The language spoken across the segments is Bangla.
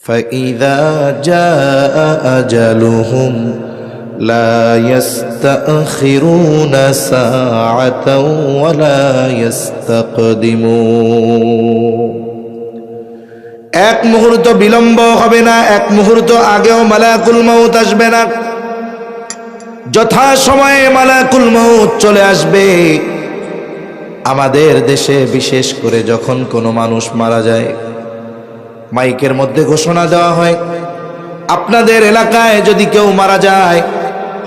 فإذا جاء أجلهم لا يستأخرون ساعة ولا يستقدمون। এক মুহূর্ত বিলম্ব হবে না, এক মুহূর্ত আগেও মালাকুল মউত আসবে না। যথা সময়ে মালাকুল মউত চলে আসবে। আমাদের দেশে বিশেষ করে যখন কোনো মানুষ মারা যায়, মাইকের মধ্যে ঘোষণা দেওয়া হয়, আপনাদের এলাকায় যদি কেউ মারা যায়,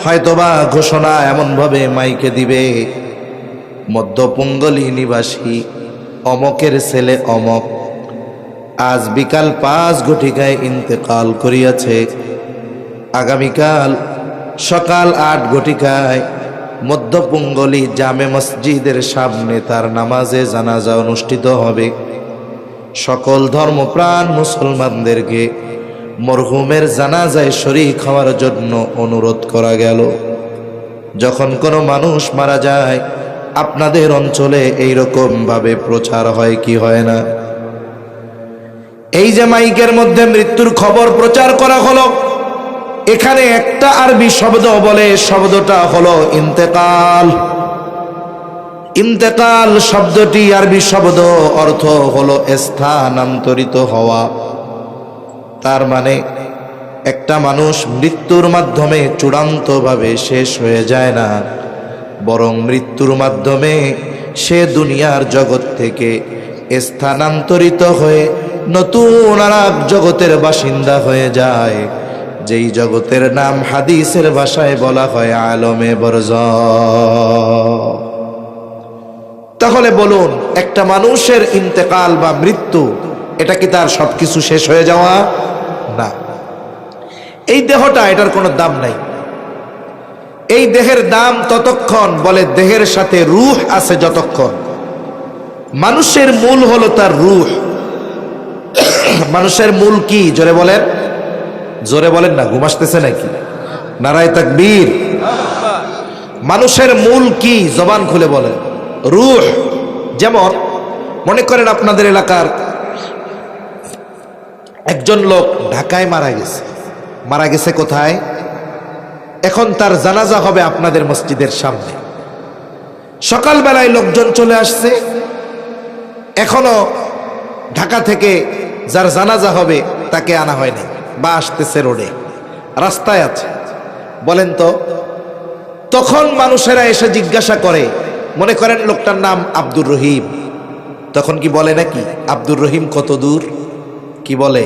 হয়তোবা ঘোষণা এমনভাবে মাইকে দিবে, মধ্যপঙ্গলী নিবাসী অমকের ছেলে অমক আজ বিকাল 5 ঘটিকায় ইন্তেকাল করিয়াছে। আগামীকাল সকাল 8 ঘটিকায় মধ্যপঙ্গলী জামে মসজিদের সামনে তার নামাজে জানাজা অনুষ্ঠিত হবে। সকল ধর্মপ্রাণ মুসলমানদেরকে মরহুমের জানাজায় শরীক হওয়ার জন্য অনুরোধ করা গেল। যখন কোনো মানুষ মারা যায়, আপনাদের অঞ্চলে এইরকম ভাবে প্রচার হয় কি হয় না? এই যে মাইকের মধ্যে মৃত্যুর খবর প্রচার করা হলো, এখানে একটা আরবি শব্দ বলে, শব্দটা হলো ইন্তেকাল। ইন্তেকাল শব্দটি আরবি শব্দ, অর্থ হলো স্থানান্তরিত হওয়া। তার মানে একটা মানুষ মৃত্যুর মাধ্যমে চূড়ান্তভাবে শেষ হয়ে যায় না, বরং মৃত্যুর মাধ্যমে সে দুনিয়ার জগৎ থেকে স্থানান্তরিত হয়ে নতুন আরেক জগতের বাসিন্দা হয়ে যায়, যেই জগতের নাম হাদিসের ভাষায় বলা হয় আলমে বরজাখ। তাহলে বলুন, একটা মানুষের ইন্তেকাল বা মৃত্যু, এটা কি তার সবকিছু শেষ হয়ে যাওয়া? না। এই দেহটা, এটার কোনো দাম নাই। এই দেহের দাম ততক্ষণ, বলে দেহের সাথে রূহ আছে যতক্ষণ। মানুষের মূল হলো তার রূহ। মানুষের মূল কি? জোরে বলেন, জোরে বলেন না, ঘুম আসতেছে নাকি? নারায়ে তাকবীর। মানুষের মূল কি? জবান খুলে বলেন, রূহ। যেমন মনে করেন আপনাদের এলাকার একজন লোক ঢাকায় মারা গেছে। মারা গেছে কোথায়? এখন তার জানাজা হবে আপনাদের মসজিদের সামনে। সকালবেলায় লোকজন চলে আসছে, এখনো ঢাকা থেকে যার জানাজা হবে তাকে আনা হয়নি, বা আসতেছে, রোডে রাস্তায় আছে। বলেন তো, তখন মানুষেরা এসে জিজ্ঞাসা করে, মনে করেন লোকটার নাম আব্দুর রহিম, তখন কি বলে নাকি আব্দুর রহিম কত দূর? কি বলে?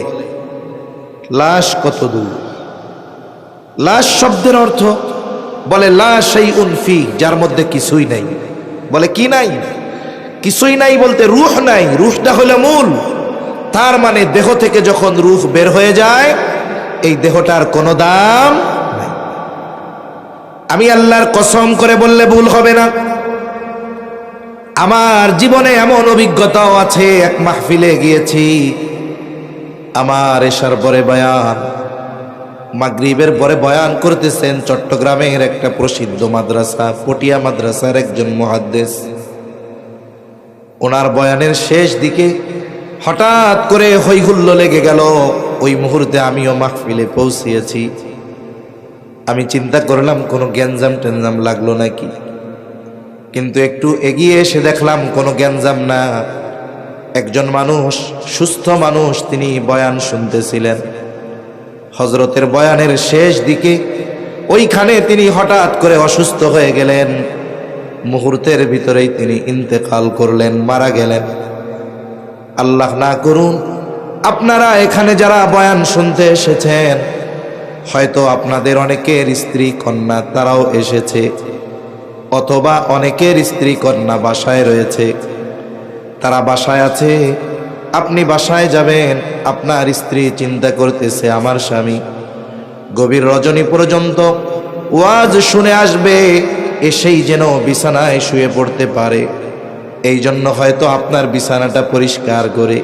লাশ কত দূর। লাশ শব্দের অর্থ বলে লা শাইউন ফি, যার মধ্যে কিছুই নাই। বলে কি নাই? কিছুই নাই বলতে রূহ নাই। রূহটা হলো মূল। তার মানে দেহ থেকে যখন রূহ বের হয়ে যায়, এই দেহটার কোনো দাম নাই। আমি আল্লাহর কসম করে বললে ভুল হবে না, আমার জীবনে এমন অভিজ্ঞতাও আছে। এক মাহফিলে গিয়েছি, আমার এশার পরে বয়ান, মাগরিবের পরে বয়ান করতেছেন চট্টগ্রামের একটা প্রসিদ্ধ মাদ্রাসা, পটিয়া মাদ্রাসার একজন মুহাদ্দিস। ওনার বয়ানের শেষ দিকে হঠাৎ করে হইহুল্লো লেগে গেল। ওই মুহূর্তে আমিও মাহফিলে পৌঁছিয়েছি। আমি চিন্তা করলাম কোনো গ্যাঞ্জাম টেঞ্জাম লাগলো নাকি, কিন্তু একটু এগিয়ে এসে দেখলাম কোনো গ্যাঞ্জাম না। একজন মানুষ, সুস্থ মানুষ, তিনি বয়ান শুনতেছিলেন। হযরতের বয়ানের শেষ দিকে ওইখানে তিনি হঠাৎ করে অসুস্থ হয়ে গেলেন। মুহূর্তের ভিতরেই তিনি ইন্তেকাল করলেন, মারা গেলেন। আল্লাহ না করুন, আপনারা এখানে যারা বয়ান শুনতে এসেছেন, হয়তো আপনাদের অনেকের স্ত্রী কন্যা তারাও এসেছে, অথবা অনেকের স্ত্রী কন্যা বাসায় রয়েছে, তারা বাসায় আছে। আপনি বাসায় যাবেন, আপনার স্ত্রী চিন্তা করতেছে আমার স্বামী গভীর রজনী পর্যন্ত ওয়াজ শুনে আসবে, এসেই যেন বিছানায় শুয়ে পড়তে পারে। এই জন্য হয়তো আপনার বিছানাটা পরিষ্কার করে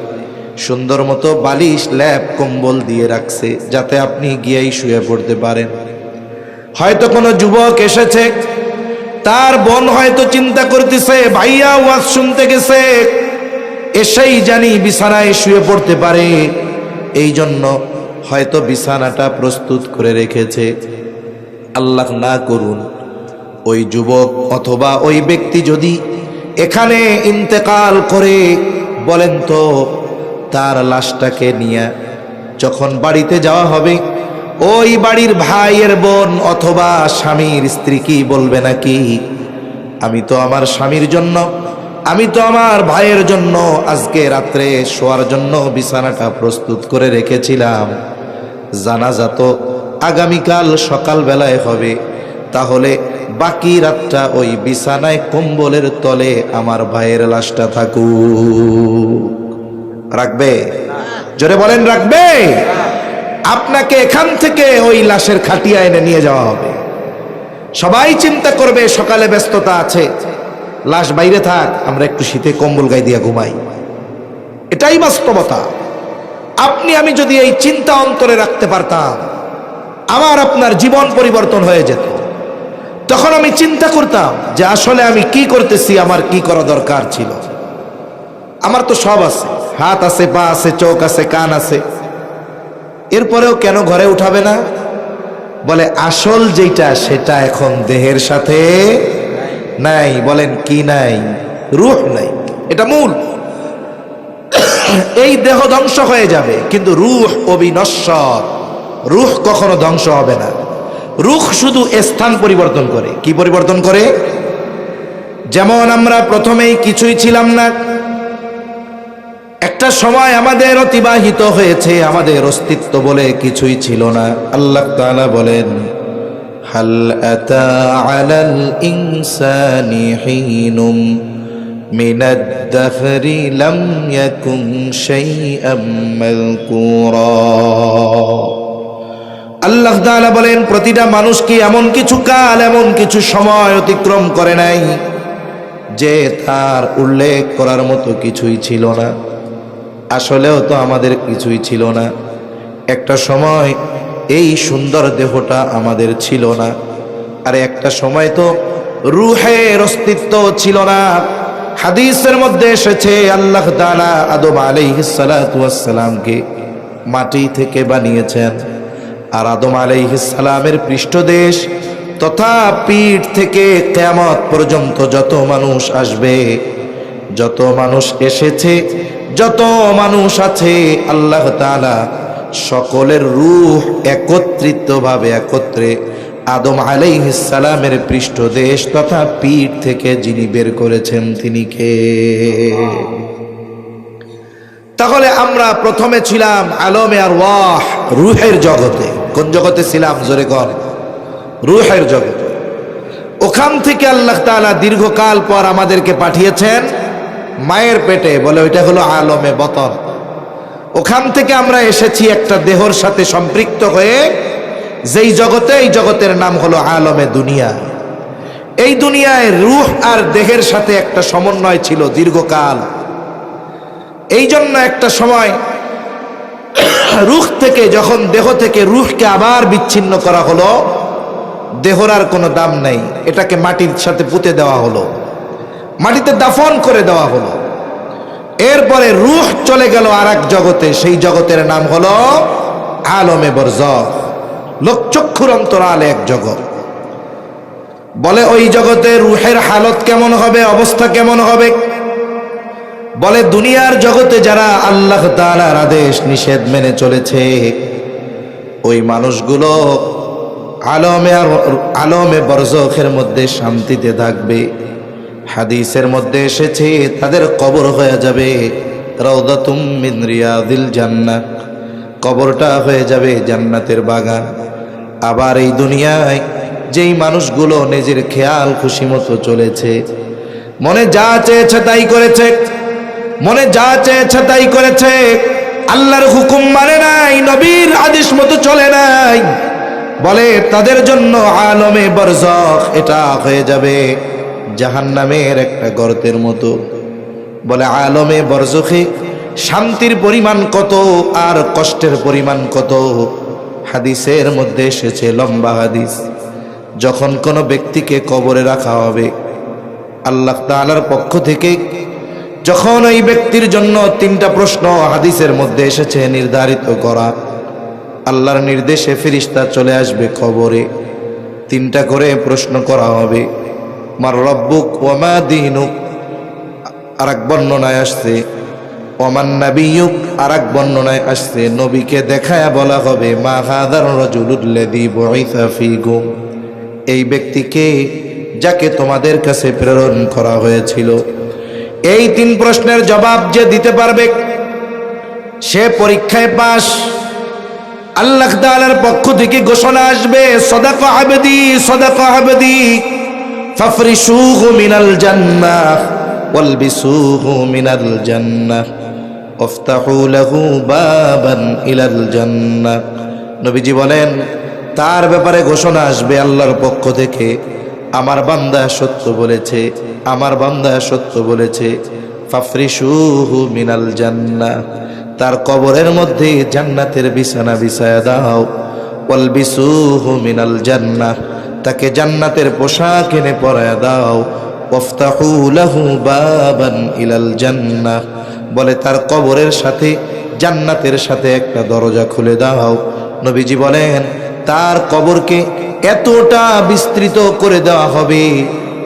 সুন্দর মতো বালিশ, ল্যাপ, কম্বল দিয়ে রাখছে, যাতে আপনি গিয়েই শুয়ে পড়তে পারেন। হয়তো কোনো যুবক এসেছে, তার বোন হয়তো চিন্তা করতেছে ভাইয়া ওয়াজ শুনতে গেছে, এসেই জানি বিছানায় শুয়ে পড়তে পারে। এই জন্য হয়তো বিছানাটা প্রস্তুত করে রেখেছে। আল্লাহ না করুন ওই যুবক অথবা ওই ব্যক্তি যদি এখানে ইন্তেকাল করে, বলেন তো তার লাশটাকে নিয়ে যখন বাড়িতে যাওয়া হবে, ওই বাড়ির ভাইয়ের বোন অথবা স্বামীর স্ত্রী কি বলবে নাকি, আমি তো আমার স্বামীর জন্য, আমি তো আমার ভাইয়ের জন্য আজকে রাত্রে শোয়ার জন্য বিছানাটা প্রস্তুত করে রেখেছিলাম, জানাজা তো আগামীকাল সকালবেলায় হবে, তাহলে বাকি রাতটা ওই বিছানায় কম্বলের তলে আমার ভাইয়ের লাশটা থাকুক। রাখবে? জোরে বলেন রাখবে? আপনাকে এখান থেকে ওই লাশের খাটিয়া এনে নিয়ে যাওয়া হবে। সবাই চিন্তা করবে সকালে ব্যস্ততা আছে, লাশ বাইরে থাক, আমরা একটু শীতে কম্বল গায়ে দিয়ে ঘুমাই। এটাই বাস্তবতা। আপনি আমি যদি এই চিন্তা অন্তরে রাখতে পারতাম, আমার আপনার জীবন পরিবর্তন হয়ে যেত। তখন আমি চিন্তা করতাম যে আসলে আমি কি করতেছি, আমার কি করা দরকার ছিল। আমার তো সব আছে, হাত আছে, পা আছে, চোখ আছে, কান আছে, এরপরেও কেন ঘরে উঠাবে না? বলে আসল যেটা সেটা এখন দেহের সাথে নাই। বলেন কি নাই? রূহ নাই, এটা মূল। এই দেহ ধ্বংস হয়ে যাবে কিন্তু রূহ অবিনশ্বর, রূহ কখনো ধ্বংস হবে না। রূহ শুধু স্থান পরিবর্তন করে। কি পরিবর্তন করে? যেমন আমরা প্রথমেই কিছুই ছিলাম না, একটা সময় আমাদের অতিবাহিত হয়েছে, আমাদের অস্তিত্ব বলে কিছুই ছিল না। আল্লাহ তাআলা বলেন, হাল আতা আলাল ইনসানি হিনুম মিনাদ দাহরি লাম ইয়াকুন শাইআম মাযকুরা। আল্লাহ তাআলা বলেন, প্রতিটা মানুষ কি এমন কিছু কাল, এমন কিছু সময় অতিক্রম করে নাই যে তার উল্লেখ করার মতো কিছুই ছিল না? আসলেও তো আমাদের কিছুই ছিল না। একটা সময় এই সুন্দর দেহটা আমাদের ছিল না, আর একটা সময় তো রূহের অস্তিত্ব ছিল না। হাদিসের মধ্যে এসেছে আল্লাহ তাআলা আদম আলাইহিস সালাতু ওয়াস সালামকে মাটি থেকে বানিয়েছেন, আর আদম আলাইহিস সালামের পৃষ্ঠদেশ তথা পিঠ থেকে কিয়ামত পর্যন্ত যত মানুষ আসবে, যত মানুষ এসেছে, যত মানুষ আছে, আল্লাহ তাআলা সকলের রূহ একত্রিতভাবে একত্রে আদম আলাইহিস সালামের পৃষ্ঠদেশ তথা পিঠ থেকে যিনি বের করেছেন তিনি কে? তাহলে আমরা প্রথমে ছিলাম আলমে আরওয়াহ, রূহের জগতে। কোন জগতে ছিলাম? জোরে কর। রূহের জগতে। ওখান থেকে আল্লাহ তাআলা দীর্ঘকাল পর আমাদেরকে পাঠিয়েছেন মায়ের পেটে, বলে ওইটা হলো আলমে বতন। ওখান থেকে আমরা এসেছি একটা দেহর সাথে সম্পৃক্ত হয়ে, যেই জগতে, এই জগতের নাম হলো আলমে দুনিয়া। এই দুনিয়ায় রূহ আর দেহের সাথে একটা সমন্বয় ছিল দীর্ঘকাল। এই জন্য একটা সময় রূহ থেকে, যখন দেহ থেকে রূহকে আবার বিচ্ছিন্ন করা হলো, দেহর আর কোনো দাম নাই, এটাকে মাটির সাথে পুঁতে দেওয়া হলো, মাটিতে দাফন করে দেওয়া হলো। এরপরে রূহ চলে গেল আর এক জগতে, সেই জগতের নাম হলো আলমে বরজখ, লোকচক্ষুর অন্তরালে এক জগৎ। বলে ওই জগতে রূহের হালত কেমন হবে, অবস্থা কেমন হবে? বলে দুনিয়ার জগতে যারা আল্লাহ তাআলার আদেশ নিষেধ মেনে চলেছে, ওই মানুষগুলো আলমে বরজখের মধ্যে শান্তিতে থাকবে। হাদিসের মধ্যে এসেছে তাদের কবর হয়ে যাবে রাউদাতুম মিন রিয়াদিল জান্নাহ, কবরটা হয়ে যাবে জান্নাতের বাগান। আবার এই দুনিয়ায় যেই মানুষগুলো নিজের খেয়াল খুশি মতো চলেছে, মনে যা চেয়েছে তাই করেছে, মনে যা চেয়েছে তাই করেছে, আল্লাহর হুকুম মানে নাই, নবীর আদেশ মতো চলে নাই, বলে তাদের জন্য আলমে বরজখ এটা হয়ে যাবে জাহান্নামের একটা গর্তের মতো। বলে আলমে বরজখে শান্তির পরিমাণ কত আর কষ্টের পরিমাণ কত। হাদিসের মধ্যে এসেছে, লম্বা হাদিস, যখন কোনো ব্যক্তিকে কবরে রাখা হবে, আল্লাহ তাআলার পক্ষ থেকে যখন ওই ব্যক্তির জন্য তিনটা প্রশ্ন হাদিসের মধ্যে এসেছে নির্ধারিত করা, আল্লাহর নির্দেশে ফেরেশতা চলে আসবে কবরে, তিনটা করে প্রশ্ন করা হবে। মার রব্বুক ওয়া মা দীনুক, আরেক বর্ণনায় আসছে ওমান নাবিয়ুক, আরেক বর্ণনায় আসছে নবীকে দেখায়া বলা হবে মা হাদার রাজুলুল্লাযী বুইসা ফীকুম, এই ব্যক্তিকে যাকে তোমাদের কাছে প্রেরণ করা হয়েছিল। এই তিন প্রশ্নের জবাব যে দিতে পারবে সে পরীক্ষায় পাস। আল্লাহ তাআলার পক্ষ থেকে ঘোষণা আসবে সাদাকা আবদি সাদাকা আবদি ফাফরিশুহু মিনাল জান্নাহ ওয়ালবিসুহু মিনাল জান্নাহ ওয়াফতাহু লাহু বাবান ইলাল জান্নাহ। নবীজি বলেন তার ব্যাপারে ঘোষণা আসবে আল্লাহর পক্ষ থেকে, আমার বান্দা সত্য বলেছে, আমার বান্দা সত্য বলেছে। ফাফরিশুহু মিনাল জান্নাহ, তার কবরের মধ্যে জান্নাতের বিছানা বিছায়া দাও। ওয়ালবিসুহু মিনাল জান্নাহ, তাকে জান্নাতের পোশাক এনে পরায়া দাও। ওয়াফতাহু লাহু বাবান ইলাল জান্নাহ, বলে তার কবরের সাথে জান্নাতের সাথে একটা দরজা খুলে দাও। নবীজি বলেন তার কবরকে এতটা বিস্তৃত করে দেওয়া হবে,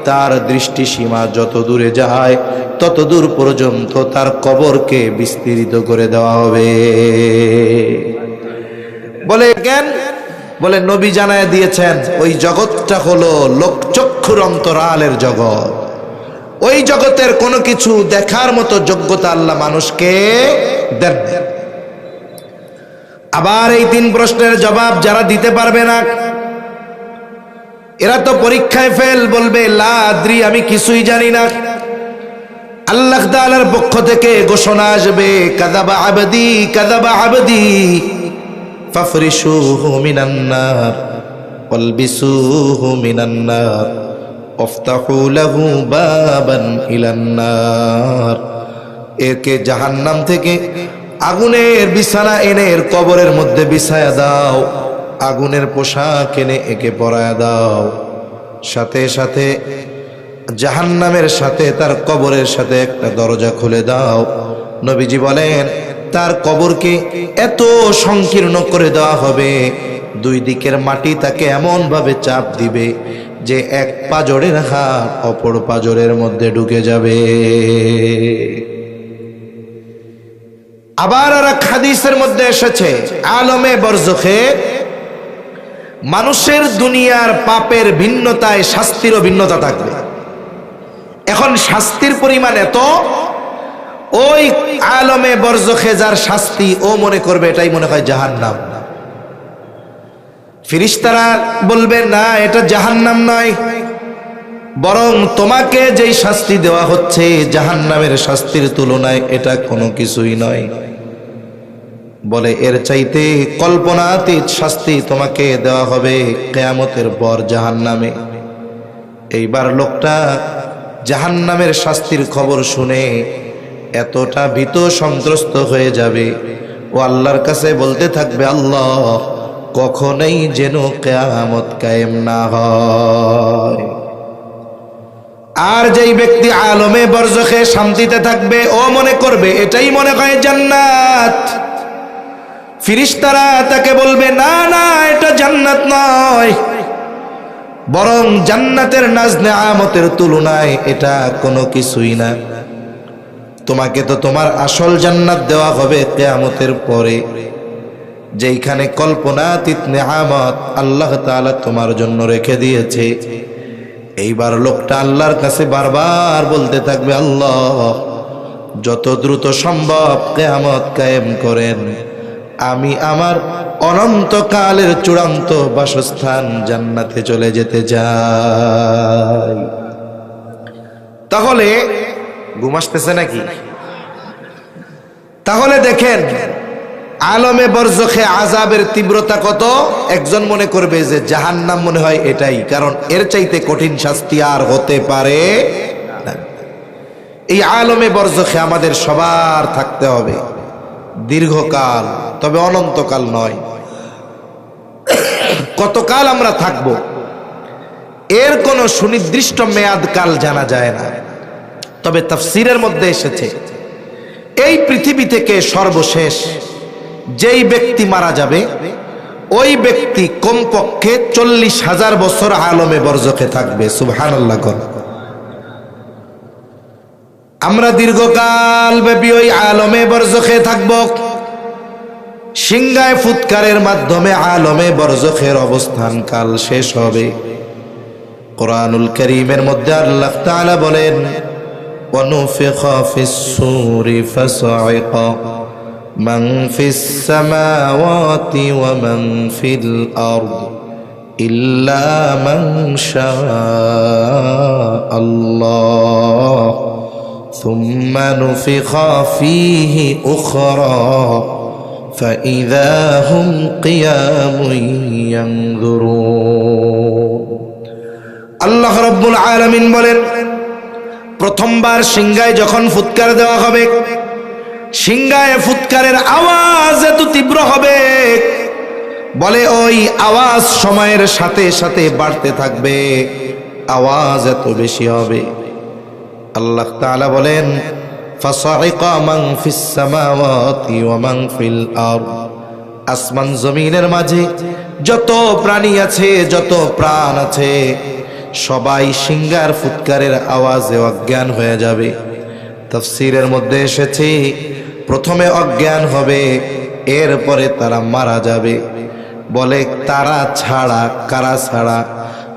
তার দৃষ্টিসীমা যত দূরে যায় তত দূর পর্যন্ত তার কবরকে বিস্তৃত করে দেওয়া হবে। বলে কেন? বলে নবী জানায় দিয়েছেন ওই জগৎটা হলো লোকচক্ষুর অন্তরালের জগৎ। ওই জগতের কোনো কিছু দেখার মতো যোগ্যতা আল্লাহ মানুষকে দেন। আবার এই তিন প্রশ্নের জবাব যারা দিতে পারবে না এরা তো পরীক্ষায় ফেল, বলবে লা আদ্রি, আমি কিছুই জানি না। আল্লাহ তাআলার পক্ষ থেকে ঘোষণা আসবে কাযাবা আবদি কাযাবা আবদি ফাফরিশুহু মিনান নার ওয়ালবিসুহু মিনান নার ওয়াফতাহু লাহু বাবান ইলান নার। একে জাহান্নাম থেকে আগুনের বিছানা এনে এর কবরের মধ্যে বিছায়া দাও, আগুনের পোশাক এনে একে পরায়া দাও। সাথে সাথে জাহান্নামের সাথে তার কবরের সাথে একটা দরজা খুলে দাও। নবীজি বলেন তার কবরকে এত সংকীর্ণ করে দেওয়া হবে, দুই দিকের মাটি তাকে এমন ভাবে চাপ দিবে যে এক পাজরের হাত অপর পাজরের মধ্যে ঢুকে যাবে। আবার আর এক হাদিসের মধ্যে এসেছে আলমে বরজখে মানুষের দুনিয়ার পাপের ভিন্নতায় শাস্তিরও ভিন্নতা থাকবে। এখন শাস্তির পরিমাণ এত, ওই আলমে বরজখে যার শাস্তি ও মনে করবে এটাই মনে হয় জাহান্নাম। ফেরেশতারা বলবে না এটা জাহান্নাম নয়, বরং তোমাকে যেই শাস্তি দেওয়া হচ্ছে জাহান্নামের শাস্তির তুলনায় এটা কোনো কিছুই নয়। বলে এর চাইতে কল্পনাতীত শাস্তি তোমাকে দেওয়া হবে কিয়ামতের পর জাহান্নামে। এইবার লোকটা জাহান্নামের শাস্তির খবর শুনে এতটা ভীত সন্ত্রস্ত হয়ে যাবে, ও আল্লাহর কাছে বলতে থাকবে আল্লাহ কখনোই যেন কিয়ামত কায়েম না হয়। আর যেই ব্যক্তি আলমে বরজখে শান্তিতে থাকবে ও মনে করবে এটাই মনে হয় জান্নাত। ফেরেশতারা তাকে বলবে না না এটা জান্নাত নয়, বরং জান্নাতের নাজ নেয়ামতের তুলনায় এটা কোনো কিছুই না। তোমাকে তো তোমার আসল জান্নাত দেওয়া হবে কিয়ামতের পরে, যেইখানে কল্পনাতীত নেয়ামত আল্লাহ তাআলা তোমার জন্য রেখে দিয়েছে। এইবার লোকটা আল্লাহর কাছে বারবার বলতে থাকবে আল্লাহ যত দ্রুত সম্ভব কিয়ামত কায়েম করেন, আমি আমার অনন্তকালের চূড়ান্ত বাসস্থান জান্নাতে চলে যেতে চাই। তাহলে ঘুম আসতেছে নাকি? তাহলে দেখেন আলমে বরজখে আযাবের তীব্রতা কত। একজন মনে করবে যে জাহান্নাম মনে হয় এটাই, কারণ এর চাইতে কঠিন শাস্তি আর হতে পারে না। এই আলমে বরজখে আমাদের সবার থাকতে হবে দীর্ঘকাল, তবে অনন্তকাল নয়। কতকাল আমরা থাকব এর কোনো সুনির্দিষ্ট মেয়াদ কাল জানা যায় না। তবে তাফসীরের মধ্যে এসেছে এই পৃথিবী থেকে সর্বশেষ যেই ব্যক্তি মারা যাবে ওই ব্যক্তি কমপক্ষে 40,000 বছর আলমে বরজখে থাকবে। সুবহানাল্লাহ। আমরা দীর্ঘকাল ব্যাপী ওই আলমে বরজখে থাকব। সিংহায় ফুৎকারের মাধ্যমে আলমে বরজখের অবস্থান কাল শেষ হবে। কোরআনুল কারীমের মধ্যে আল্লাহ তাআলা বলেন, ওয়ানুফিখা ফিস-সূরি ফাসা'iqa মান ফিস-সামাওয়াতি ওয়া মান ফিল-আরদ ইল্লা মান শাআল্লাহ সুম্মা নুফিখা ফীহি উখরা فإذا هم قيام ينظرون। আল্লাহ রাব্বুল আলামিন বলেন, প্রথমবার সিংহায় যখন ফুৎকার দেওয়া হবে, সিংহায় ফুৎকারের আওয়াজ এত তীব্র হবে, বলে ওই আওয়াজ সময়ের সাথে সাথে বাড়তে থাকবে, আওয়াজ এত বেশি হবে। আল্লাহ তাআলা বলেন, ফাসা'iqa মান ফিস সামাওয়াতি ওয়া মান ফিল আরদ, আসমান জমিনের মাঝে যত প্রাণী আছে, যত প্রাণ আছে, সবাই সিংহার ফুৎকারের আওয়াজে অজ্ঞান হয়ে যাবে। তাফসীরের মধ্যে এসেছে প্রথমে অজ্ঞান হবে, এরপরে তারা মারা যাবে। বলে তারা ছাড়া, কারা ছাড়া?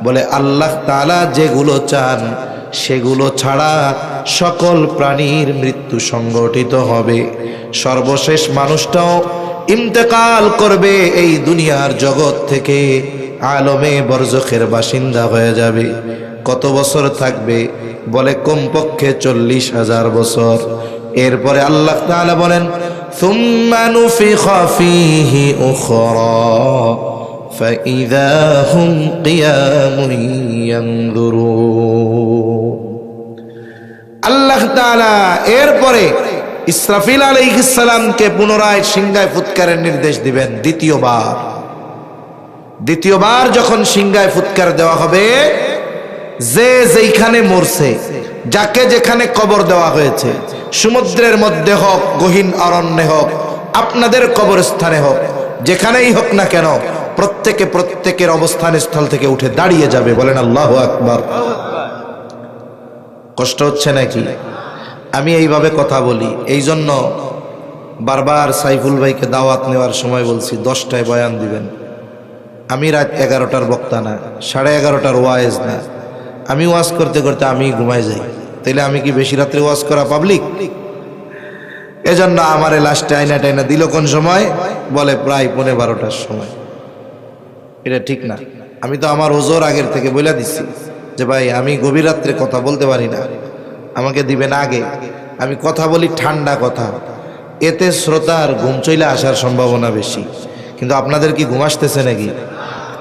বলে আল্লাহ তাআলা যেগুলো চান সেগুলো ছাড়া সকল প্রাণীর মৃত্যু সংঘটিত হবে। সর্বশেষ মানুষটাও ইন্তেকাল করবে, এই দুনিয়ার জগৎ থেকে আলমে বরজখের বাসিন্দা হয়ে যাবে। কত বছর থাকবে? বলে কমপক্ষে 40,000 বছর। এরপরে আল্লাহ তাআলা বলেন, সুম্মা নুফিখা ফীহি উখরা ফাইযা হুম কিয়ামুন ইয়ানজুরুন। আল্লাহ তাআলা এরপরে ইসরাফিল আলাইহিস সালামকে পুনরায় সিংহায় ফুৎকারের নির্দেশ দিবেন। দ্বিতীয়বার যখন সিংহায় ফুৎকার দেওয়া হবে, যে যেখানে মরছে, যাকে যেখানে কবর দেওয়া হয়েছে, সমুদ্রের মধ্যে হোক, গহীন অরণ্যে হোক, আপনাদের কবরস্থানে হোক, যেখানেই হোক না কেন, প্রত্যেকের অবস্থান স্থল থেকে উঠে দাঁড়িয়ে যাবে। বলেন আল্লাহু আকবার। কষ্ট হচ্ছে নাকি? আমি এইভাবে কথা বলি, এই জন্য বারবার সাইফুল ভাইকে দাওয়াত নেওয়ার সময় বলছি 10টায় বয়ান দিবেন। আমি রাত 11টার বক্তা না, 11:30টার ওয়াজ না। আমি ওয়াজ করতে করতে আমি ঘুমাই যাই, তাইলে আমি কি বেশি রাত্রে ওয়াজ করা পাবলিক? এজন্য আমারে লাস্টে আইনা টাইনা দিল কোন সময়? বলে প্রায় 12:15টার সময়। এটা ঠিক না। আমি তো আমার ওজোর আগের থেকে বলে দিচ্ছি যে ভাই আমি গভীর রাত্রে কথা বলতে পারি না, আমাকে দিবেন আগে। আমি কথা বলি ঠান্ডা কথা, এতে শ্রোতার ঘুম চলে আসার সম্ভাবনা বেশি। কিন্তু আপনাদের কি ঘুম আসতেছে নাকি?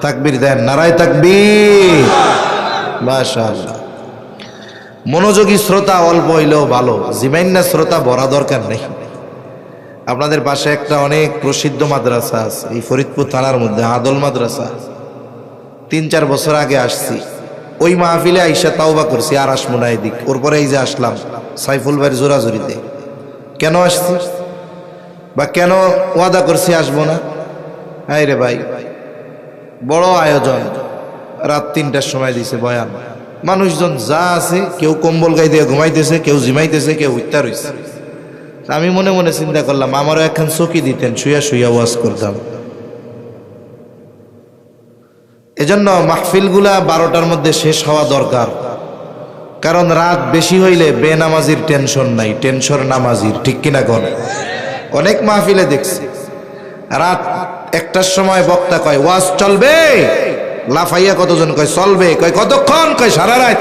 তাকবীর দেন, নারায়ে তাকবীর, মাশাআল্লাহ। মনোযোগী শ্রোতা অল্প হইলেও ভালো, জিমাইন্না শ্রোতা বড়া দরকার নেই। আপনাদের পাশে একটা অনেক প্রসিদ্ধ মাদ্রাসা আছে এই ফরিদপুর থানার মধ্যে, আদল মাদ্রাসা। 3-4 বছর আগে আসছি, ওই মাহফিলে আইসা তাওবা করছি, আর আসবো না এদিক। ওর পরে এই যে আসলাম সাইফুল ভাইয়ের জোরাজুরিতে। কেন আসছি বা কেন ওয়াদা করছি আসবো না? হায় রে ভাই, বড় আয়োজন। রাত 3টার সময় দিছে বয়ান। মানুষজন যা আছে, কেউ কম্বল গায়ে দিয়ে ঘুমাইতেছে, কেউ জিমাইতেছে, কেউ উত্তার হইছে। আমি মনে মনে চিন্তা করলাম আমারও একখান চকি দিতেন, শুয়া শুয়া ওয়াজ করতাম। এজন্য মাহফিলগুলা 12টার মধ্যে শেষ হওয়া দরকার। কারণ রাত বেশি হইলে বেনামাজির টেনশন নাই, টেনশন নামাজির। ঠিক কিনা কোন? অনেক মাহফিলে দেখছি রাত 1টার সময় বক্তা কয় ওয়াজ চলবে, লাফাইয়া কতজন কয় চলবে, কয় কতক্ষণ, কয় সারা রাত।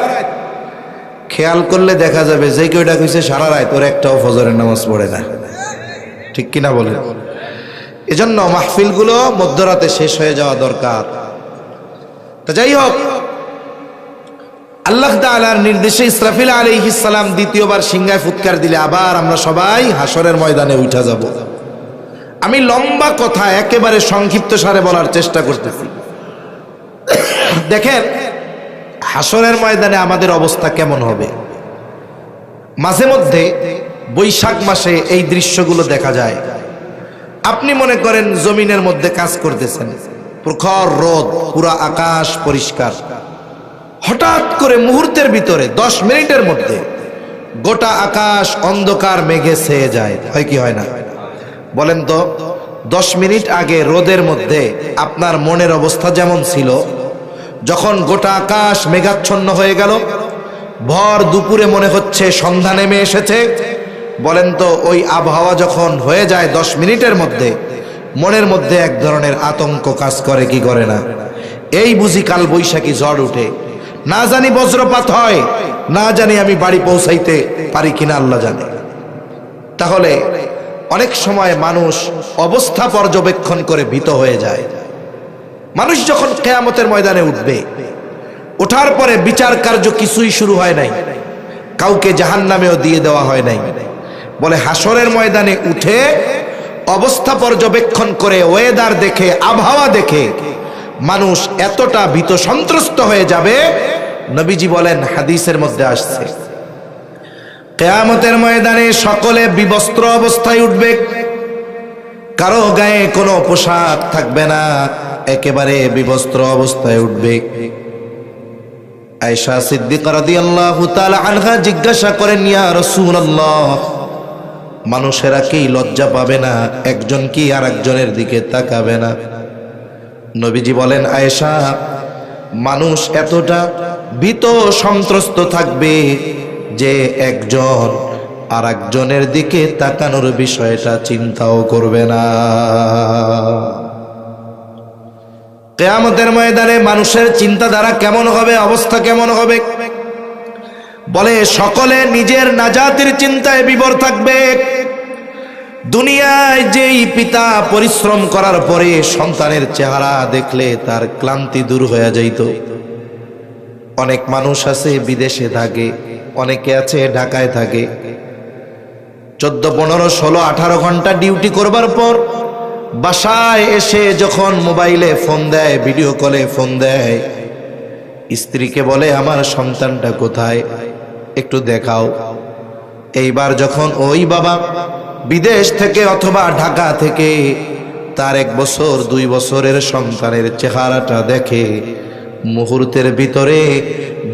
খেয়াল করলে দেখা যাবে যে কেউটা কইছে সারা রাত, ওর একটাও ফজরের নামাজ পড়ে না। ঠিক কিনা বলেন? এজন্য মাহফিলগুলো মধ্যরাতে শেষ হয়ে যাওয়া দরকার। তা যাই হোক, আল্লাহ তাআলার নির্দেশে ইসরাফিল আলাইহিস সালাম দ্বিতীয়বার সিংহায় ফুৎকার দিলে আবার আমরা সবাই হাসরের ময়দানে উঠা যাব। আমি লম্বা কথা একেবারে সংক্ষিপ্ত সারে বলার চেষ্টা করতেছি। দেখেন হাসরের ময়দানে আমাদের অবস্থা কেমন হবে। মাঝে মধ্যে বৈশাখ মাসে এই দৃশ্যগুলো দেখা যায়। আপনি মনে করেন জমিনের মধ্যে কাজ করতেছেন, প্রখর রোদ, পুরা আকাশ পরিষ্কার, হঠাৎ করে মুহূর্তের ভিতরে 10 মিনিটের মধ্যে গোটা আকাশ অন্ধকার মেঘে ছেয়ে যায়। হয় কি হয় না? বলেন তো, 10 মিনিট আগে রোদের মধ্যে আপনার মনের অবস্থা যেমন ছিল, যখন গোটা আকাশ মেঘাচ্ছন্ন হয়ে গেল, ভর দুপুরে মনে হচ্ছে সন্ধ্যা নেমে এসেছে, বলেন তো ওই আবহাওয়া যখন হয়ে যায় 10 মিনিটের মধ্যে, মনের মধ্যে এক ধরনের আতঙ্ক কাজ করে কি করে না? এই বুঝি কাল বৈশাখী ঝড় উঠে, না জানি বজ্রপাত হয়, না জানি আমি বাড়ি পৌঁছাইতে পারি কিনা আল্লাহ জানে। তাহলে অনেক সময় মানুষ অবস্থা পর্যবেক্ষণ করে ভীত হয়ে যায়। মানুষ যখন কিয়ামতের ময়দানে উঠবে, ওঠার পরে বিচার কার্য কিছুই শুরু হয় নাই, কাউকে জাহান্নামেও দিয়ে দেওয়া হয় নাই। বলে হাসরের ময়দানে উঠে অবস্থা পর্যবেক্ষণ করে, ওয়েদার দেখে, আবহাওয়া দেখে মানুষ এতটা ভীত সন্ত্রস্ত হয়ে যাবে, নবীজি বলেন, হাদিসের মধ্যে আসছে, কিয়ামতের ময়দানে সকলে বিবস্ত্র অবস্থায় উঠবে, কারো গায়ে কোনো পোশাক থাকবে না, একেবারে বিবস্ত্র অবস্থায় উঠবে। আয়েশা সিদ্দিকা রাদিয়াল্লাহু তাআলা আনহা জিজ্ঞাসা করেন, ইয়া রাসূলুল্লাহ, মানুষেরা কি লজ্জা পাবে না? একজন কি আরেকজনের দিকে তাকাবে না? নবীজি বলেন, আয়েশা, মানুষ এতটা ভীত সন্ত্রস্ত থাকবে যে একজন আরেকজনের দিকে তাকানোর বিষয়টা চিন্তাও করবে না। কিয়ামতের ময়দানে মানুষের চিন্তাধারা কেমন হবে, অবস্থা কেমন হবে? বলে সকলে নিজের নাজাতের চিন্তায় বিভোর থাকবে। দুনিয়ায় যেই পিতা পরিশ্রম করার পরে সন্তানের চেহারা দেখলে তার ক্লান্তি দূর হয়ে যাইত। অনেক মানুষ আছে বিদেশে থাকে, অনেকে আছে ঢাকায় থাকে, 14, 15, 16, 18 ঘন্টা ডিউটি করবার পর বাসায় এসে যখন মোবাইলে ফোন দেয়, ভিডিও কলে ফোন দেয়, স্ত্রীকে বলে, আমার সন্তানটা কোথায়, একটু দেখাও। এইবার যখন ওই বাবা বিদেশ থেকে অথবা ঢাকা থেকে তার 1 বছর 2 বছরের সন্তানের চেহারাটা দেখে, মুহূর্তের ভিতরে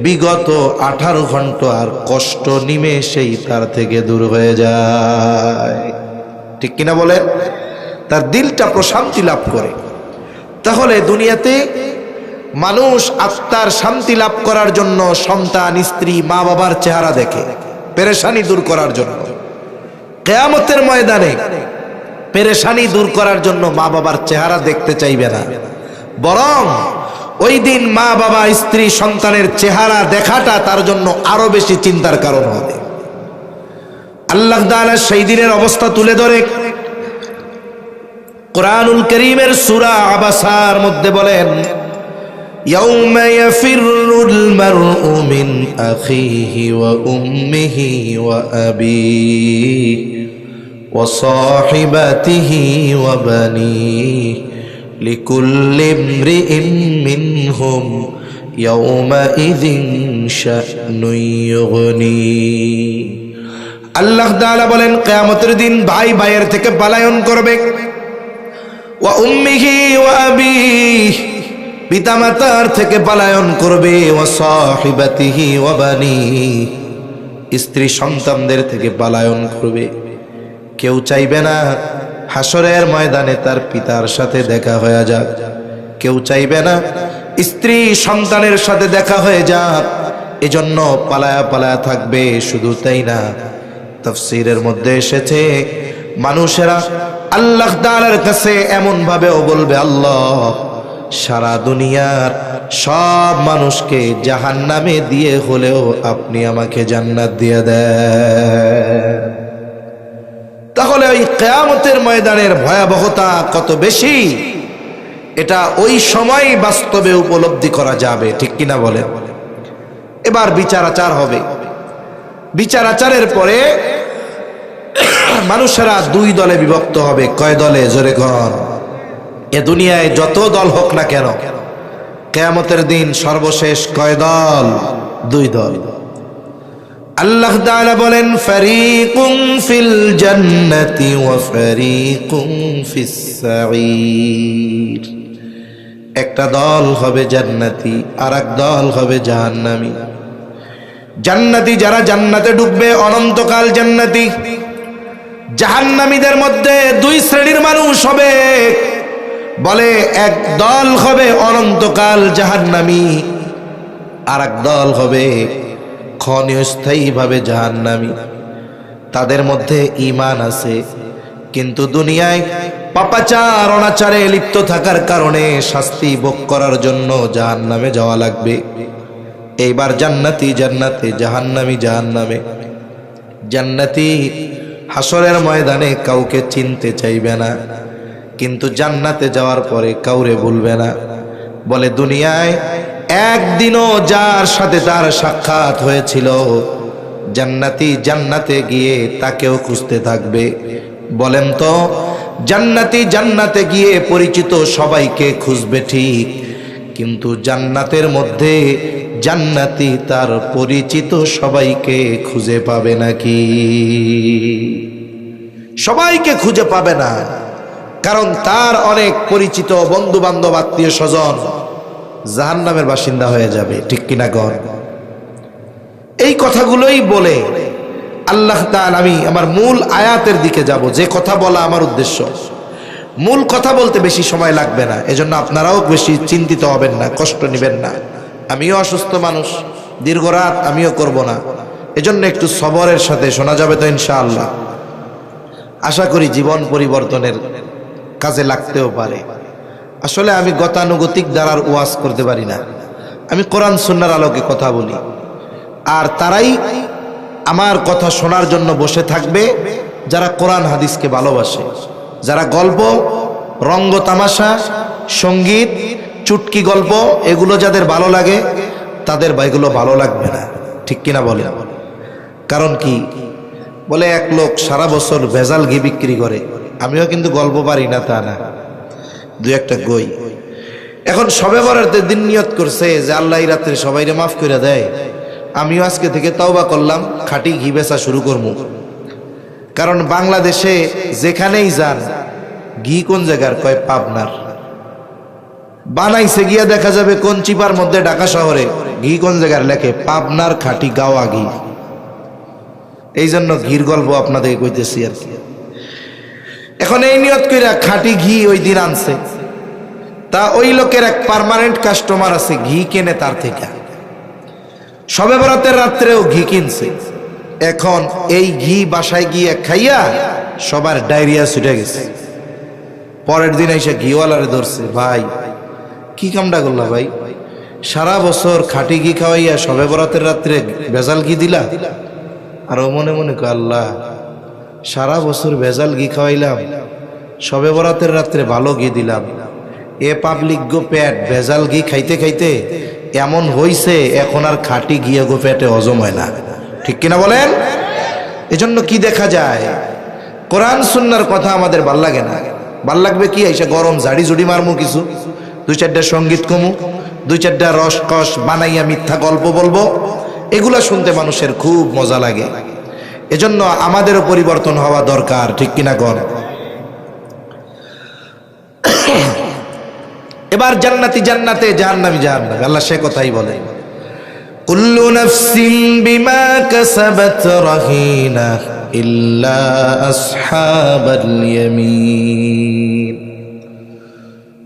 বিগত 18 ঘন্টার কষ্ট নিমেষেই তার থেকে দূর হয়ে যায়। ঠিক কিনা বলেন? তার দিলটা প্রশান্তি লাভ করে। তাহলে দুনিয়াতে মানুষ আত্মার শান্তি লাভ করার জন্য সন্তান, স্ত্রী, মা বাবার চেহারা দেখে, পেরেশানি দূর করার জন্য। কিয়ামতের ময়দানে পেরেশানি দূর করার জন্য মা বাবার চেহারা দেখতে চাইবে না, বরং ওই দিন মা বাবা, স্ত্রী, সন্তানের চেহারা দেখাটা তার জন্য আরো বেশি চিন্তার কারণ হবে। আল্লাহ তাআলা সেই দিনের অবস্থা তুলে ধরে কুরআনুল কারীমের সূরা আবাসার মধ্যে বলেন, ইয়াউমা ইয়াফিরুল মারউ মিন আখিহি ওয়া উম্মিহি ওয়া আবিহি ওয়া সাহিবাতিহি ওয়া বানিহি লিকুল্লি ইমরিইন মিনহুম ইয়াউমাইযিন শা'নুন ইউগনি। আল্লাহ তাআলা বলেন, কিয়ামতের দিন ভাই ভাইয়ের থেকে পলায়ন করবে, ওয়া উম্মিহি ওয়া আবিহি, পিতামাতার থেকে পলায়ন করবে, ওয়া সাহিবাতিহি ওয়া বানিহি, স্ত্রী সন্তানদের থেকে পলায়ন করবে। কেউ চাইবে না হাসরের ময়দানে তার পিতার সাথে দেখা হয়ে যাক, কেউ চাইবে না স্ত্রী সন্তানের সাথে দেখা হয়ে যাক, এজন্য পালায়া পালায়া থাকবে। শুধু তাই না, তাফসীরের মধ্যে এসেছে মানুষেরা আল্লাহ তাআলার কাছে এমন ভাবেও বলবে, আল্লাহ, সারা দুনিয়ার সব মানুষকে জাহান্নামে দিয়ে হলেও আপনি আমাকে জান্নাত দিয়ে দেন। তাহলে ওই কিয়ামতের ময়দানের ভয়াবহতা কত বেশি, এটা ওই সময় বাস্তবে উপলব্ধি করা যাবে। ঠিক কিনা বলেন? এবার বিচার আচার হবে। বিচার আচারের পরে মানুষেরা 2 দলে বিভক্ত হবে। কয় দলে? জোরে কর। এ দুনিয়ায় যত দল হোক না কেন, কিয়ামতের দিন সর্বশেষ কয় দল? 2 দল। আল্লাহ তাআলা বলেন ফারিকুম ফিল জান্নাতি ওয়া ফারিকুম ফিস সাঈর। একটা দল হবে জান্নাতি, আর এক দল হবে জাহান্নামী। জান্নাতি যারা জান্নাতে ঢুকবে অনন্তকাল জান্নাতি। জাহান্নামীদের মধ্যে দুই শ্রেণীর মানুষ হবে। বলে এক দল হবে অনন্তকাল জাহান্নামী, আর এক দল হবে ক্ষণস্থায়ীভাবে জাহান্নামী। তাদের মধ্যে ঈমান আছে, কিন্তু দুনিয়ায় পাপাচার অনাচারে লিপ্ত থাকার কারণে শাস্তি ভোগ করার জন্য জাহান্নামে যাওয়া লাগবে। এইবার জান্নাতি জান্নাতে, জাহান্নামী জাহান্নামে। জান্নাতি হাসরের ময়দানে কাউকে চিনতে চাইবে না, কিন্তু জান্নাতে যাওয়ার পরে কাউরে ভুলবে না। বলে দুনিয়ায় একদিনও যার সাথে তার সাক্ষাৎ হয়েছিল, জান্নাতি জান্নাতে গিয়ে তাকেও খুঁজতে থাকবে। বলেন তো, জান্নাতি জান্নাতে গিয়ে পরিচিত সবাইকে খুঁজবে ঠিক, কিন্তু জান্নাতের মধ্যে জান্নাতি তার পরিচিত সবাইকে খুঁজে পাবে নাকি? সবাইকে খুঁজে পাবে না, কারণ তার অনেক পরিচিত বন্ধু বান্ধব আত্মীয় স্বজন জাহান্নামের বাসিন্দা হয়ে যাবে। ঠিক কিনা গণ? এই কথাগুলোই বলে আল্লাহ তাআলা, আমি আমার মূল আয়াতের দিকে যাব, যে কথা বলা আমার উদ্দেশ্য। মূল কথা বলতে বেশি সময় লাগবে না, এজন্য আপনারাও বেশি চিন্তিত হবেন না, কষ্ট নেবেন না। আমিও অসুস্থ মানুষ, দীর্ঘ রাত আমিও করব না, এজন্য একটু সবরের সাথে শোনা যাবে তো ইনশাআল্লাহ। আশা করি জীবন পরিবর্তনের কাজে লাগতেও পারে। আসলে আমি গতানুগতিক দ্বারার ওয়াজ করতে পারি না, আমি কোরআন সুন্নাহর আলোকে কথা বলি। আর তারাই আমার কথা শোনার জন্য বসে থাকবে যারা কোরআন হাদিসকে ভালোবাসে, যারা গল্প, রঙ্গ তামাশা, সঙ্গীত, চুটকি গল্প এগুলো যাদের ভালো লাগে, তাদের এগুলো ভালো লাগবে না। ঠিক কিনা বলে? কারণ কি? বলে এক লোক সারা বছর ভেজাল ঘি বিক্রি করে, আমিও কিন্তু গল্প পারি না তা না, দুই একটা গই। এখন শবে বরাতের দিন নিয়ত করছে যে আল্লাহ এই রাত্রে সবাইরে মাফ করে দেয়, আমিও আজকে থেকে তওবা করলাম, খাঁটি ঘি বেচা শুরু করবো। কারণ বাংলাদেশে যেখানেই যান, ঘি কোন জায়গার? কয় পাবনার। বানাইছে গিয়া দেখা যাবে কোন চিপার মধ্যে, ঢাকা শহরে। ঘি কোন জায়গার? লেখে পাবনার খাঁটি গাওয়া ঘি। এই জন্য ঘির গল্প আপনাদেরকে কইতেছি আর কি। এখন এই নিয়ত কইরা খাঁটি ঘি ওই দিন আনছে, তা ওই লোকের এক পার্মানেন্ট কাস্টমার আছে, ঘি কেনে তার থেকে। শবে বরাতের রাত্রেও ঘি কিনছে। এখন এই ঘি বাসায় গিয়ে খাইয়া সবার ডায়রিয়া ছুটে গেছে। পরের দিন এসে ঘিওয়ালারে ধরছে, ভাই কি কামটা করলা ভাই? সারা বছর খাঁটি ঘি খাওয়াইয়া শবে বরাতের রাত্রে ভেজাল ঘি দিলা। আর ও মনে মনে কয়, আল্লাহ সারা বছর ভেজাল ঘি খাওয়াইলাম, শবে বরাতের রাত্রে ভালো ঘি দিলাম, এ পাবলিক গো পেট ভেজাল ঘি খাইতে খাইতে এমন হইছে, এখন আর খাঁটি ঘিয়ে গো পেটে হজম হয় না। ঠিক কিনা বলেন? এজন্য কি দেখা যায়, কোরআন সুন্নাহর কথা আমাদের ভাল লাগে না। ভাল লাগবে কি? এসে গরম ঝাড়ি ঝুড়ি মারমু, কিছু দুই চারটা সঙ্গীত কমু, দুই চারটা রসকস বানাইয়া মিথ্যা গল্প বলবো, এগুলা শুনতে মানুষের খুব মজা লাগে। এজন্য আমাদেরও পরিবর্তন হওয়া দরকার। ঠিক কিনা গণ? এবার জান্নাতি জান্নাতে, জাহান্নামী জাহান্নামে। আল্লাহ সে কথাই বলে, কুল্লু নাফসিন বিমা কাসাবাত রাহিনা ইল্লা আসহাবাল ইয়ামিন।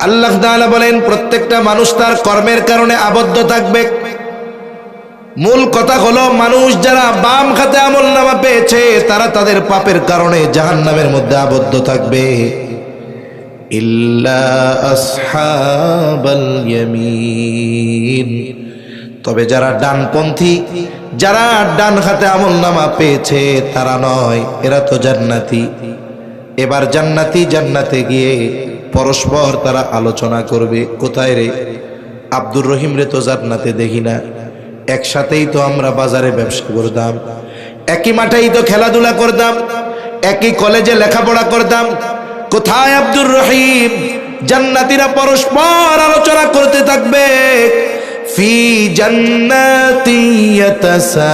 আল্লাহ তাআলা বলেন, প্রত্যেকটা মানুষ তার কর্মের কারণে আবদ্ধ থাকবে। মূল কথা হলো, মানুষ যারা বাম খাতে আমলনামা পেয়েছে তারা তাদের পাপের কারণে জাহান্নামের মধ্যে আবদ্ধ থাকবে। ইল্লা আসহাবাল ইয়ামিন। তবে যারা ডানপন্থী, যারা ডান হাতে আমলনামা পেয়েছে তারা নয়, এরা তো জান্নাতি। এবার জান্নাতি জান্নাতে গিয়ে পরস্পর তারা আলোচনা করবে, কোথায় রে আব্দুর রহিম রে তো জান্নাতে দেখি না, একসাথেই তো আমরা বাজারে ব্যবসা করতাম, একই মাঠেই তো খেলাধুলা করতাম, একই কলেজে লেখাপড়া করতাম, কোথায় আব্দুর রহিম? জান্নাতীরা পরস্পর আলোচনা করতে থাকবে। ফি জান্নাতিন ইয়াতাসাআলুনা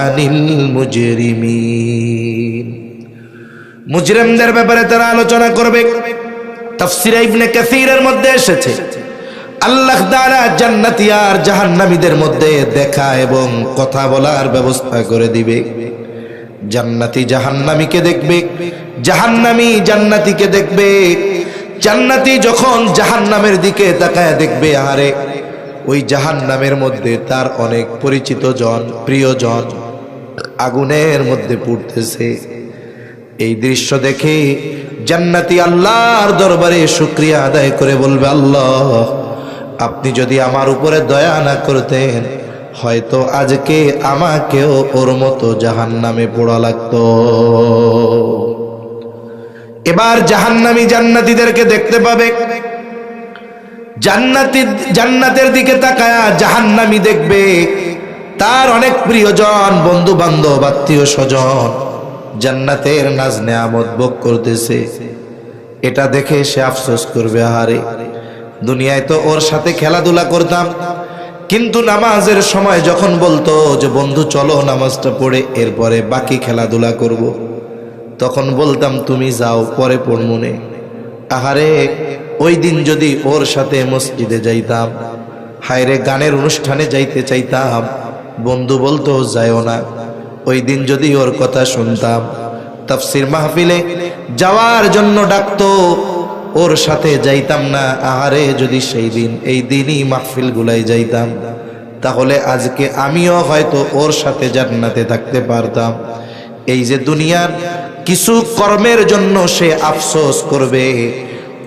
আনিল মুজরিমিন। মুজরিমদের ব্যাপারে তারা আলোচনা করবে। তাফসীরে ইবনে কাসীরের মধ্যে এসেছে আল্লাহ তাআলা জান্নাতি আর জাহান্নামীদের মধ্যে দেখা এবং কথা বলার ব্যবস্থা করে দিবে। জান্নাতি জাহান্নামীকে দেখবে, জাহান্নামী জান্নাতীকে দেখবে। জান্নাতি যখন জাহান্নামের দিকে তাকায় দেখবে, আরে ওই জাহান্নামের মধ্যে তার অনেক পরিচিত জন, প্রিয়জন আগুনের মধ্যে পুড়তেছে। এই দৃশ্য দেখে জান্নাতি আল্লাহর দরবারে শুকরিয়া আদায় করে বলবে, আল্লাহ আপনি যদি আমার উপরে দয়া না করতেন হয়তো আজকে আমাকেও ওর মতো জাহান্নামে পোড়া লাগতো। এবার জাহান্নামী জান্নাতীদেরকে দেখতে পাবে। জান্নাতের দিকে তাকায়া জাহান্নামী দেখবে তার অনেক প্রিয়জন, বন্ধু বান্ধব, আত্মীয় স্বজন জান্নাতের নাজ নেয়ামত ভোগ করতেছে। এটা দেখে সে আফসোস করবে, আহারে দুনিয়ায় তো ওর সাথে খেলাধুলা করতাম, কিন্তু নামাজের সময় যখন বলতো যে বন্ধু চলো নামাজটা পড়ে এরপরে বাকি খেলাধুলা করব, তখন বলতাম তুমি যাও পরে পড়মুনে। আহারে ওই দিন যদি ওর সাথে মসজিদে যাইতাম, হায়রে গানের অনুষ্ঠানে যাইতে চাইতাম, বন্ধু বলতো যাইও না। ওই দিন যদি ওর কথা শুনতাম, তাফসীর মাহফিলে যাওয়ার জন্য ডাকতো, ওর সাথে যাইতাম না। আহারে যদি সেই দিন এই দিনই মাহফিল গুলাই যাইতাম, তাহলে আজকে আমিও হয়তো ওর সাথে জান্নাতে থাকতে পারতাম। এই যে দুনিয়ার কিছু কর্মের জন্য সে আফসোস করবে,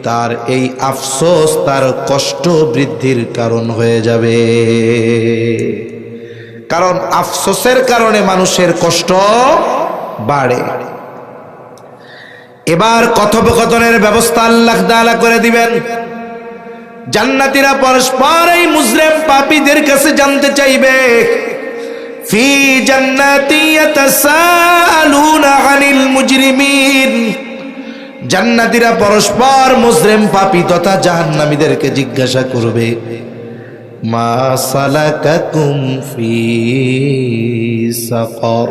তার এই আফসোস তার কষ্ট বৃদ্ধির কারণ হয়ে যাবে। কারণ আফসোসের কারণে মানুষের কষ্ট বাড়ে। এবার কথোপকথনের ব্যবস্থা আল্লাহ তাআলা করে দিবেন। জান্নাতীরা পরস্পর এই মুজরিম পাপীদের কাছে জানতে চাইবে, ফি জান্নাতি ইয়াতাসাআলুনা আনিল মুজরিমিন। জান্নাতীরা পরস্পর মুজরিম পাপী তথা জাহান্নামীদেরকে জিজ্ঞাসা করবে, মা সালাকাকুম ফি সাকার,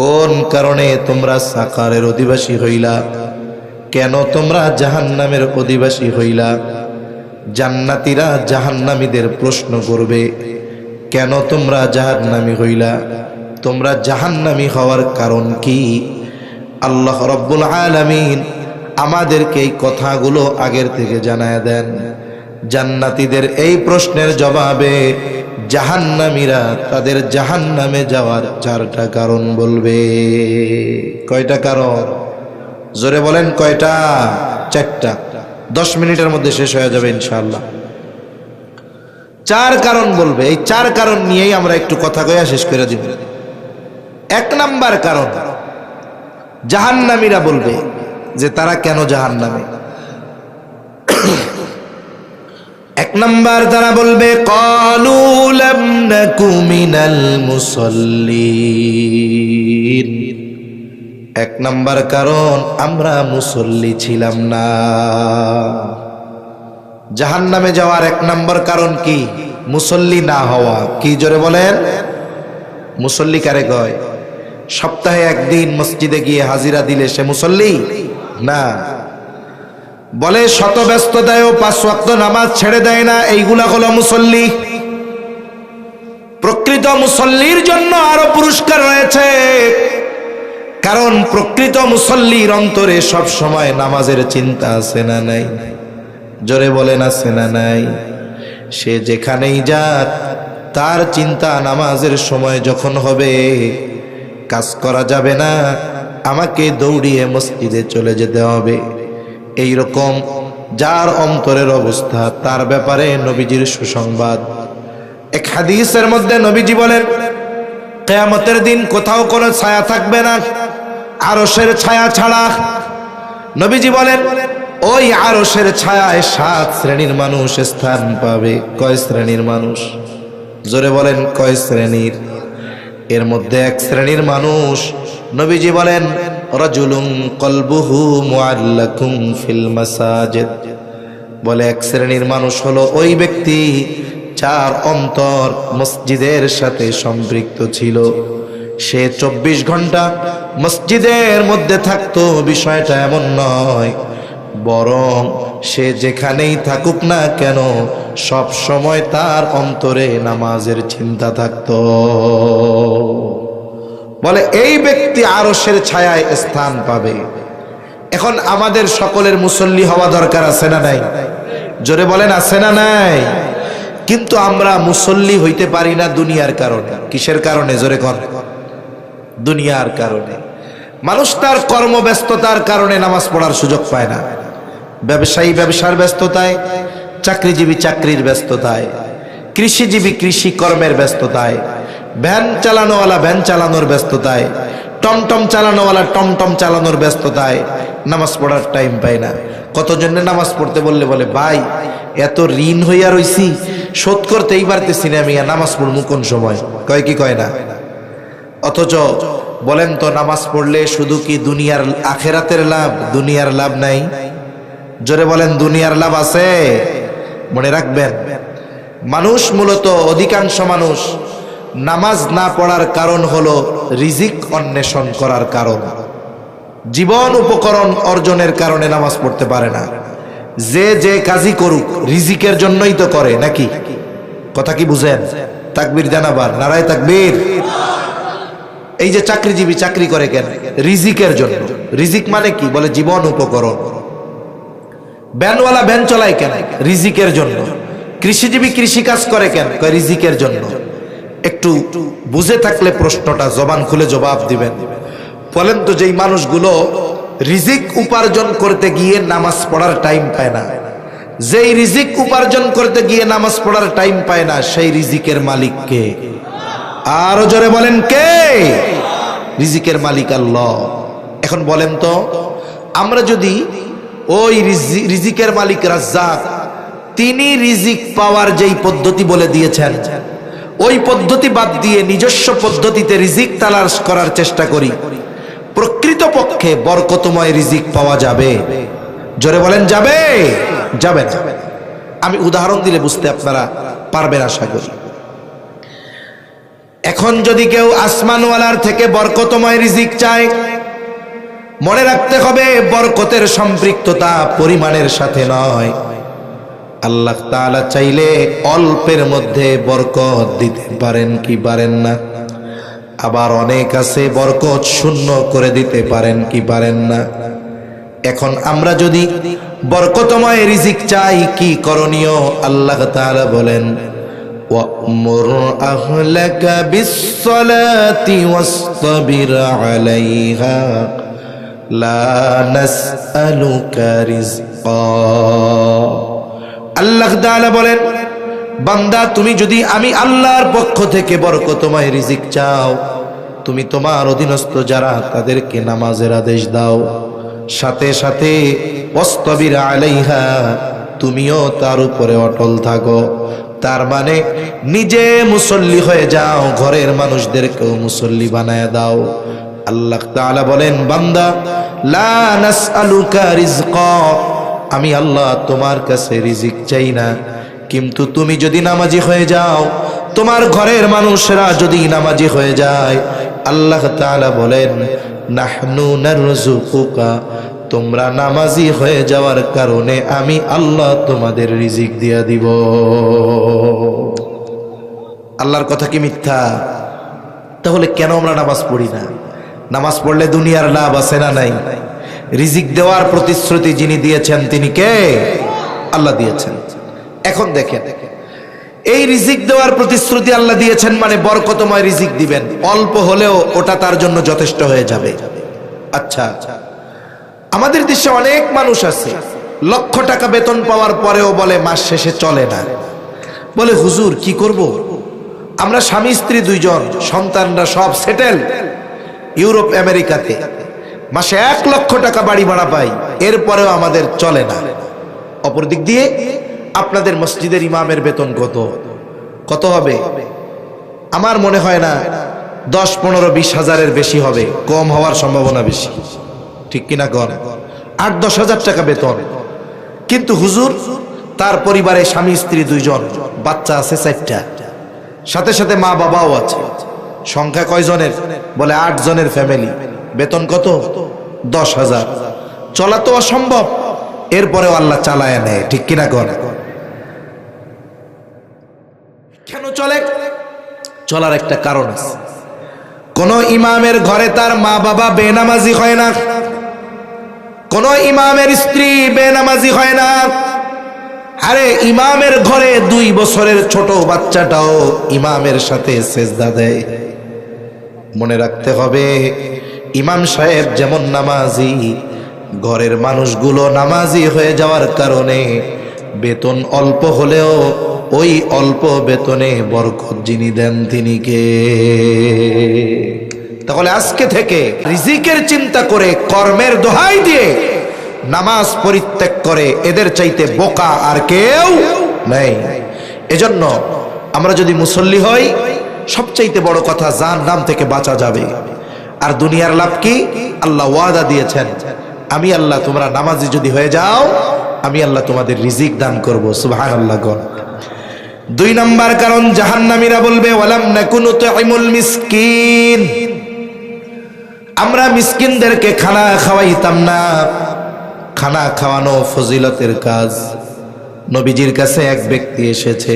কোন কারণে তোমরা সাকারের অধিবাসী হইলা, কেন তোমরা জাহান্নামের অধিবাসী হইলা। জান্নাতীরা জাহান্নামীদের প্রশ্ন করবে, কেন তোমরা জাহান্নামী হইলা, তোমরা জাহান্নামী হওয়ার কারণ কি। আল্লাহ রাব্বুল আলামিন আমাদেরকে এই কথাগুলো আগের থেকে জানায় দেন। জান্নাতীদের এই প্রশ্নের জবাবে জাহান্নামীরা তাদের জাহান্নামে যাওয়ার 4টা কারণ বলবে। কয়টা কারণ? জোরে বলেন কয়টা? 4টা। 10 মিনিটের মধ্যে শেষ হয়ে যাবে ইনশাআল্লাহ। 4 কারণ বলবে। এই 4 কারণ নিয়েই আমরা একটু কথা কইয়া শেষ করে দিব। 1 নাম্বার কারণ, জাহান্নামীরা বলবে যে তারা কেন জাহান্নামে। 1 নাম্বার তারা বলবে, ক্বালু লাম নাকু মিনাল মুসাল্লিন। 1 নাম্বার কারণ, আমরা মুসল্লি ছিলাম না। জাহান্নামে যাওয়ার 1 নাম্বার কারণ কি? মুসল্লি না হওয়া। কি জোরে বলেন? মুসল্লি কারে কয়? সপ্তাহে 1 দিন মসজিদে গিয়ে হাজিরা দিলে সে মুসল্লি না। বলে শত ব্যস্ততায়ও 5 ওয়াক্ত নামাজ ছেড়ে দেয় না, এইগুলা হলো মুসল্লি। প্রকৃত মুসল্লির জন্য আরো পুরস্কার রয়েছে, কারণ প্রকৃত মুসল্লির অন্তরে সব সময় নামাজের চিন্তা আছে না নাই? জোরে বলেন আছে না নাই? সে যেখানেই যাক তার চিন্তা নামাজের সময় যখন হবে, কাজ করা যাবে না, আমাকে দৌড়িয়ে মসজিদে চলে যেতে হবে। এই রকম যার অন্তরের অবস্থা, তার ব্যাপারে নবীজির সুসংবাদ। এক হাদিসের মধ্যে নবীজি বলেন, কিয়ামতের দিন কোথাও কোনো ছায়া থাকবে না আরশের ছায়া ছাড়া। নবীজি বলেন, ওই আরশের ছায়ায় 7 শ্রেণীর মানুষ স্থান পাবে। কয় শ্রেণীর মানুষ? জোরে বলেন কয় শ্রেণীর? এর মধ্যে 1 শ্রেণীর মানুষ নবীজি বলেন, রাজুলুন কলবুহু মুআল্লাকুম ফিল মাসাজিদ। বলে এক শ্রেণীর মানুষ হলো ওই ব্যক্তি যার অন্তর মসজিদের সাথে সম্পৃক্ত ছিল। সে 24 ঘন্টা মসজিদের মধ্যে থাকতো, বিষয়টা এমন নয়, বরং সে যেখানেই থাকুক না কেন সব সময় তার অন্তরে নামাজের চিন্তা থাকতো। বলে এই ব্যক্তি আরশের ছায়ায় স্থান পাবে। এখন আমাদের সকলের মুসল্লি হওয়া দরকার আছে না নাই? জোরে বলেন আছে না নাই? কিন্তু আমরা মুসল্লি হইতে পারি না দুনিয়ার কারণে। কিসের কারণে? জোরে কর। দুনিয়ার কারণে। মানুষ তার কর্মব্যস্ততার কারণে নামাজ পড়ার সুযোগ পায় না। ব্যবসায়ী ব্যবসার ব্যস্ততায়, চাকরিজীবী চাকরির ব্যস্ততায়, কৃষিজীবী কৃষি কর্মের ব্যস্ততায়, ভ্যান চালানোওয়ালা ভ্যান চালানোর ব্যস্ততায়, টমটম চালানোওয়ালা টমটম চালানোর ব্যস্ততায় নামাজ পড়ার টাইম পায় না। কতজনে নামাজ পড়তে বললে বলে ভাই এত ঋণ হইয়া রইছি, শোধ করতেই পারতেছি না, আমি নামাজ পড়বো কোন সময়? কয় কি কয় না? অথচ বলেন তো নামাজ পড়লে শুধু কি দুনিয়ার আখেরাতের লাভ? দুনিয়ার লাভ নাই? জোরে বলেন দুনিয়ার লাভ আছে? মনে রাখবেন, মানুষ মূলত অধিকাংশ মানুষ নামাজ না পড়ার কারণ হলো রিজিক অন্বেষণ করার কারণ। জীবন উপকরণ অর্জনের কারণে নামাজ পড়তে পারে না। যে যে কাজই করুক রিজিকের জন্যই তো করে, নাকি? কথা কি বুঝেন? তাকবীর দেন আবার, নারায়ে তাকবীর। এই যে চাকরিজীবী চাকরি করে কেন? রিজিকের জন্য। রিজিক মানে কি? বলে জীবন উপকরণ। ভ্যানওয়ালা ভ্যান চলায় কেন? রিজিকের জন্য। কৃষিজীবী কৃষি কাজ করে কেন? কয় রিজিকের জন্য। একটু বুঝে থাকলে প্রশ্নটা জবান খুলে জবাব দিবেন। বলেন তো যেই মানুষগুলো রিজিক উপার্জন করতে গিয়ে নামাজ পড়ার টাইম পায় না, যেই রিজিক উপার্জন করতে গিয়ে নামাজ পড়ার টাইম পায় না, সেই রিজিকের মালিক কে? আরো জোরে বলেন কে? রিজিকের মালিক আল্লাহ। এখন বলেন তো আমরা যদি ওই রিজিকের মালিক রাজ্জাক, তিনি রিজিক পাওয়ার যেই পদ্ধতি বলে দিয়েছেন, ওই পদ্ধতি বাদ দিয়ে নিজস্ব পদ্ধতিতে রিজিক তালাশ করার চেষ্টা করি, প্রকৃতপক্ষে বরকতময় রিজিক পাওয়া যাবে? জোরে বলেন যাবে? যাবে না। আমি উদাহরণ দিলে বুঝতে আপনারা পারবেন আশা করি। এখন যদি কেউ আসমানওয়ালার থেকে বরকতময় রিজিক চায়, মনে রাখতে হবে বরকতের সম্পৃক্ততা পরিমাণের সাথে নয়। আল্লাহ তাআলা চাইলে অল্পের মধ্যে বরকত দিতে পারেন কি পারেন না? আবার অনেক আছে বরকত শূন্য করে দিতে পারেন কি পারেন না? এখন আমরা যদি বরকতময় রিজিক চাই, কি করণীয়? আল্লাহ তাআলা বলেন ওয়া'মুর আহলাকা বিস-সালাতি ওয়াসতাবির আলাইহা লা নাসআলুকা রিজকা। আল্লাহ তাআলা বলেন বান্দা তুমি যদি আমি আল্লাহর পক্ষ থেকে বরকতময় রিজিক চাও, তুমি তোমার অধীনস্থ যারা তাদেরকে নামাজের আদেশ দাও, সাথে সাথে ওয়াসতাবির আলাইহা, তুমিও তার উপরে অটল থাকো। তার মানে নিজে মুসল্লি হয়ে যাও, ঘরের মানুষদেরকেও মুসল্লি বানায় দাও। আল্লাহ তাআলা বলেন বান্দা লা নাসআলুকা রিজকা, আমি আল্লাহ তোমার কাছে রিজিক চাই না, কিন্তু তুমি যদি নামাজি হয়ে যাও, তোমার ঘরের মানুষরা যদি নামাজি হয়ে যায়, আল্লাহ তাআলা বলেন নাহনু নারযুকুকা, তোমরা নামাজি হয়ে যাওয়ার কারণে আমি আল্লাহ তোমাদের রিজিক দিয়া দিব। আল্লাহর কথা কি মিথ্যা? তাহলে কেন আমরা নামাজ পড়ি না? নামাজ পড়লে দুনিয়ার লাভ আছে না নাই? রিজিক দেওয়ার প্রতিশ্রুতি যিনি দিয়েছেন তিনি কে? আল্লাহ দিয়েছেন। এখন দেখেন, এই রিজিক দেওয়ার প্রতিশ্রুতি আল্লাহ দিয়েছেন মানে বরকতময় রিজিক দিবেন। অল্প হলেও ওটা তার জন্য যথেষ্ট হয়ে যাবে। আচ্ছা, আমাদের দেশে অনেক মানুষ আছে লক্ষ টাকা বেতন পাওয়ার পরেও বলে মাস শেষে চলে না। বলে হুজুর কি করব, আমরা স্বামী স্ত্রী দুইজন, সন্তানরা সব সেটেল ইউরোপ আমেরিকাতে, মাসে 1 লক্ষ টাকা বাড়ি ভাড়া পাই, এরপরেও আমাদের চলে না। অপর দিক দিয়ে আপনাদের মসজিদের ইমামের বেতন কত? কত হবে? আমার মনে হয় না 10, 15, 20 হাজারের বেশি হবে, কম হওয়ার সম্ভাবনা বেশি, ঠিক কিনা? কম 8-10 হাজার টাকা বেতন। কিন্তু হুজুর তার পরিবারে স্বামী স্ত্রী 2 জন, বাচ্চা আছে 4টা, সাথে সাথে মা বাবাও আছে। সংখ্যা কয়জনের? বলে 8 জনের ফ্যামিলি। বেতন কত? 10,000। চলা তো অসম্ভব, এরপরেও আল্লাহ চালায় নেয়, ঠিক কিনা কর? কেন চলে? চলার একটা কারণ আছে। কোন ইমামের ঘরে তার মা বাবা বেনামাজি হয় না, কোন ইমামের স্ত্রী বেনামাজি হয় না। আরে ইমামের ঘরে 2 বছরের ছোট বাচ্চাটাও ইমামের সাথে সেজদা দেয়। মনে রাখতে হবে, ইমাম সাহেব যেমন নামাজি, ঘরের মানুষগুলো নামাজি হয়ে যাওয়ার কারণে বেতন অল্প হলেও ওই অল্প বেতনে বরকত যিনি দেন তিনি কে? তাহলে আজকে থেকে রিজিকের চিন্তা করে, কর্মের দোহাই দিয়ে নামাজ পরিত্যাগ করে এদের চাইতে বোকা আর কেউ নেই। এজন্য আমরা যদি মুসল্লি হই, সবচাইতে বড় কথা জাহান্নাম থেকে বাঁচা যাবে। আর দুনিয়ার লাভ কি? আল্লাহ ওয়াদা দিয়েছেন, আমি আল্লাহ তোমরা নামাজি যদি হয়ে যাও, আমি আল্লাহ তোমাদের রিজিক দান করব। সুবহানাল্লাহ। 2 নাম্বার কারণ, জাহান্নামীরা বলবে ওয়ালাম নাকুনু তুইমুল মিসকিন, আমরা মিসকিনদেরকে খানা খাওয়াইতাম না। খানা খাওয়ানো ফজিলতের কাজ। নবীজির কাছে এক ব্যক্তি এসেছে,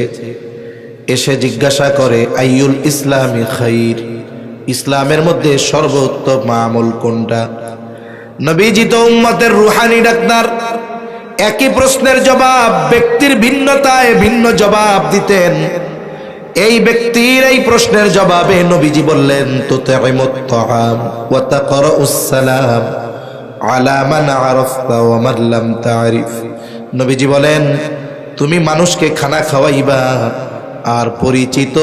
এসে জিজ্ঞাসা করে আইয়ুল ইসলামি খাইর, ইসলামের মধ্যে সর্বোত্তম আমল কোনটা? নবীজি তো উম্মতের রুহানি ডাক্তার, একই প্রশ্নের জবাব ব্যক্তির ভিন্নতায় ভিন্ন জবাব দিতেন। এই ব্যক্তির এই প্রশ্নের জবাবে নবীজি বললেন তুতঈমুত তাআম ওয়া তাকরাউস সালাম আলা মান আরাফতা ওয়া মান লাম তারিফ। নবীজি বলেন, তুমি মানুষকে খানা খাওয়াইবা আর পরিচিত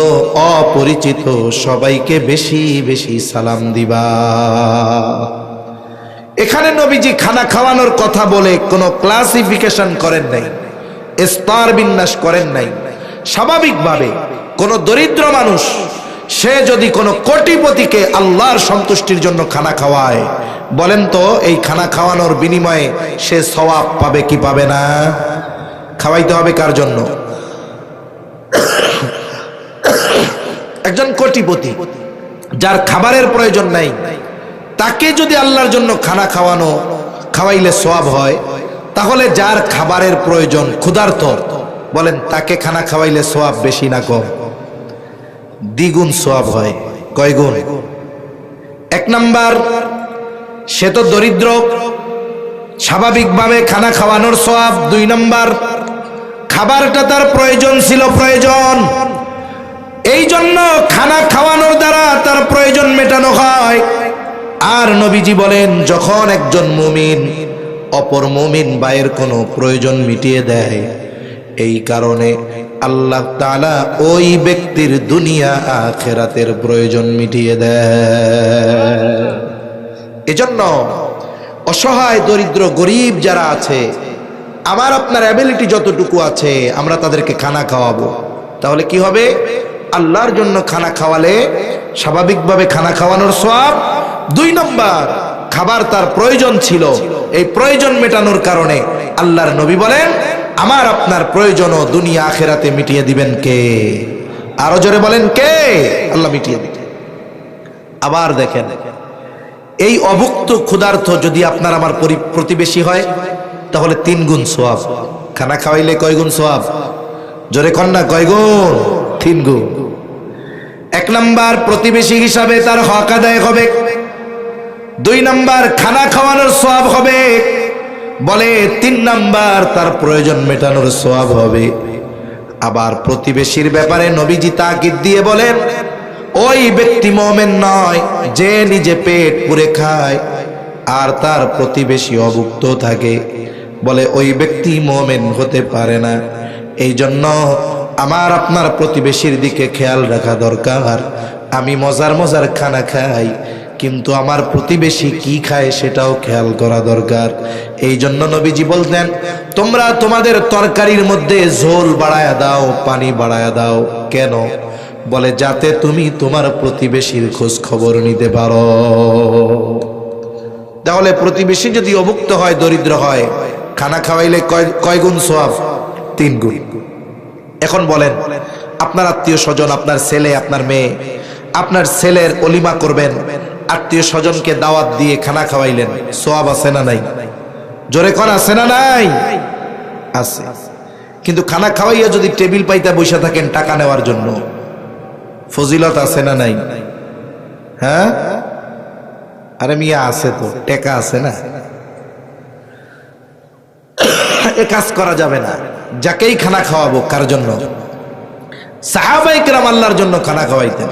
অপরিচিত সবাইকে বেশি বেশি সালাম দিবা। এখানে নবীজি খানা খাওয়ানোর কথা বলে কোনো ক্লাসিফিকেশন করেন নাই, স্তর বিন্যাস করেন নাই। স্বাভাবিকভাবে কোন দরিদ্র মানুষ সে যদি কোনো কোটিপতিকে আল্লাহর সন্তুষ্টির জন্য খানা খাওয়ায়, বলেন তো এই খানা খাওয়ানোর বিনিময়ে সে সওয়াব পাবে কি পাবে না? খাওয়াইতে হবে কার জন্য? একজন কোটিপতি যার খাবারের প্রয়োজন নাই, তাকে যদি আল্লাহর জন্য খানা খাওয়াইলে সওয়াব হয়, তাহলে যার খাবারের প্রয়োজন, ক্ষুধার্ত, বলেন তাকে খানা খাওয়াইলে সওয়াব বেশি না কম? দ্বিগুণ সওয়াব হয়। কয় গুণ? 1 নাম্বার, সে তো দরিদ্র, স্বাভাবিকভাবে খানা খাওয়ানোর সওয়াব। 2 নাম্বার, খাবারটা তার প্রয়োজন ছিল, প্রয়োজন, এই জন্য খানা খাওয়ানোর দ্বারা তার প্রয়োজন মেটানো হয়। আর নবীজি বলেন, যখন একজন মুমিন অপর মুমিন ভাইয়ের কোনো প্রয়োজন মিটিয়ে দেয়, এই কারণে আল্লাহ তাআলা ওই ব্যক্তির দুনিয়া আখিরাতের প্রয়োজন মিটিয়ে দেয়। এজন্য অসহায় দরিদ্র গরিব যারা আছে, আমার আপনার অ্যাবিলিটি যতটুকু আছে আমরা তাদেরকে খানা খাওয়াবো। তাহলে কি হবে? আল্লাহর জন্য খানা খাওয়ালে স্বাভাবিকভাবে খানা খাওয়ানোর সওয়াব। 2 নম্বর, খাবার তার প্রয়োজন ছিল, এই প্রয়োজন মেটানোর কারণে আল্লাহর নবী বলেন আমার আপনার প্রয়োজনও দুনিয়া আখিরাতে মিটিয়ে দিবেন কে? আরো জোরে বলেন কে? আল্লাহ মিটিয়ে দিবেন। আবার দেখেন, এই অভুক্ত ক্ষুধার্ত যদি আপনার আমার প্রতিবেশী হয়, তাহলে 3 গুণ সওয়াব। খানা খাওয়াইলে কয় গুণ সওয়াব? জোরে কন্যা, কয় গুণ? 3 গুণ। 1 নাম্বার, প্রতিবেশী হিসাবে তার হক আদায় হবে। 2 নাম্বার, খানা খাওয়ানোর সওয়াব হবে। বলে 3 নাম্বার, তার প্রয়োজন মেটানোর সওয়াব হবে। আবার প্রতিবেশীর ব্যাপারে নবীজি তাকিদ দিয়ে বলেন, ওই ব্যক্তি মুমিন নয় যে নিজে পেট পুরে খায় আর তার প্রতিবেশী অভুক্ত থাকে, বলে ওই ব্যক্তি মুমিন হতে পারে না। এই জন্য আমার আপনার প্রতিবেশীর দিকে খেয়াল রাখা দরকার। আমি মজার মজার খানা খাই, কিন্তু আমার প্রতিবেশী কি খায় সেটাও খেয়াল করা দরকার। এই জন্য নবীজি বলতেন, তোমরা তোমাদের তরকারির মধ্যে ঝোল বাড়ায়া দাও, পানি বাড়ায়া দাও। কেন? বলে যাতে তুমি তোমার প্রতিবেশীর খোঁজ খবর নিতে পারো। তাহলে প্রতিবেশী যদি অভুক্ত হয়, দরিদ্র হয়, খানা খাওয়াইলে কয় গুণ সওয়াব? 3 গুণ। এখন বলেন, আপনার আত্মীয় স্বজন, আপনার ছেলে, আপনার মেয়ে, আপনার ছেলের অলিমা করবেন, আত্মীয় স্বজনকে দাওয়াত দিয়ে খানা খাওয়াইলেন, সওয়াব আছে না নাই? জোরে কোন আছে না নাই? আছে। কিন্তু খানা খাওয়াইয়া যদি টেবিল পাইতে বসে থাকেন টাকা নেওয়ার জন্য, ফজিলত আছে না নাই? হ্যাঁ, আরে মিয়া আছে তো, টাকা আছে না, এ কাজ করা যাবে না। যাকেই খানা খাওয়াবো, কার জন্য? সাহাবায়ে কেরাম আল্লাহর জন্য খানা খাওয়াইতেন।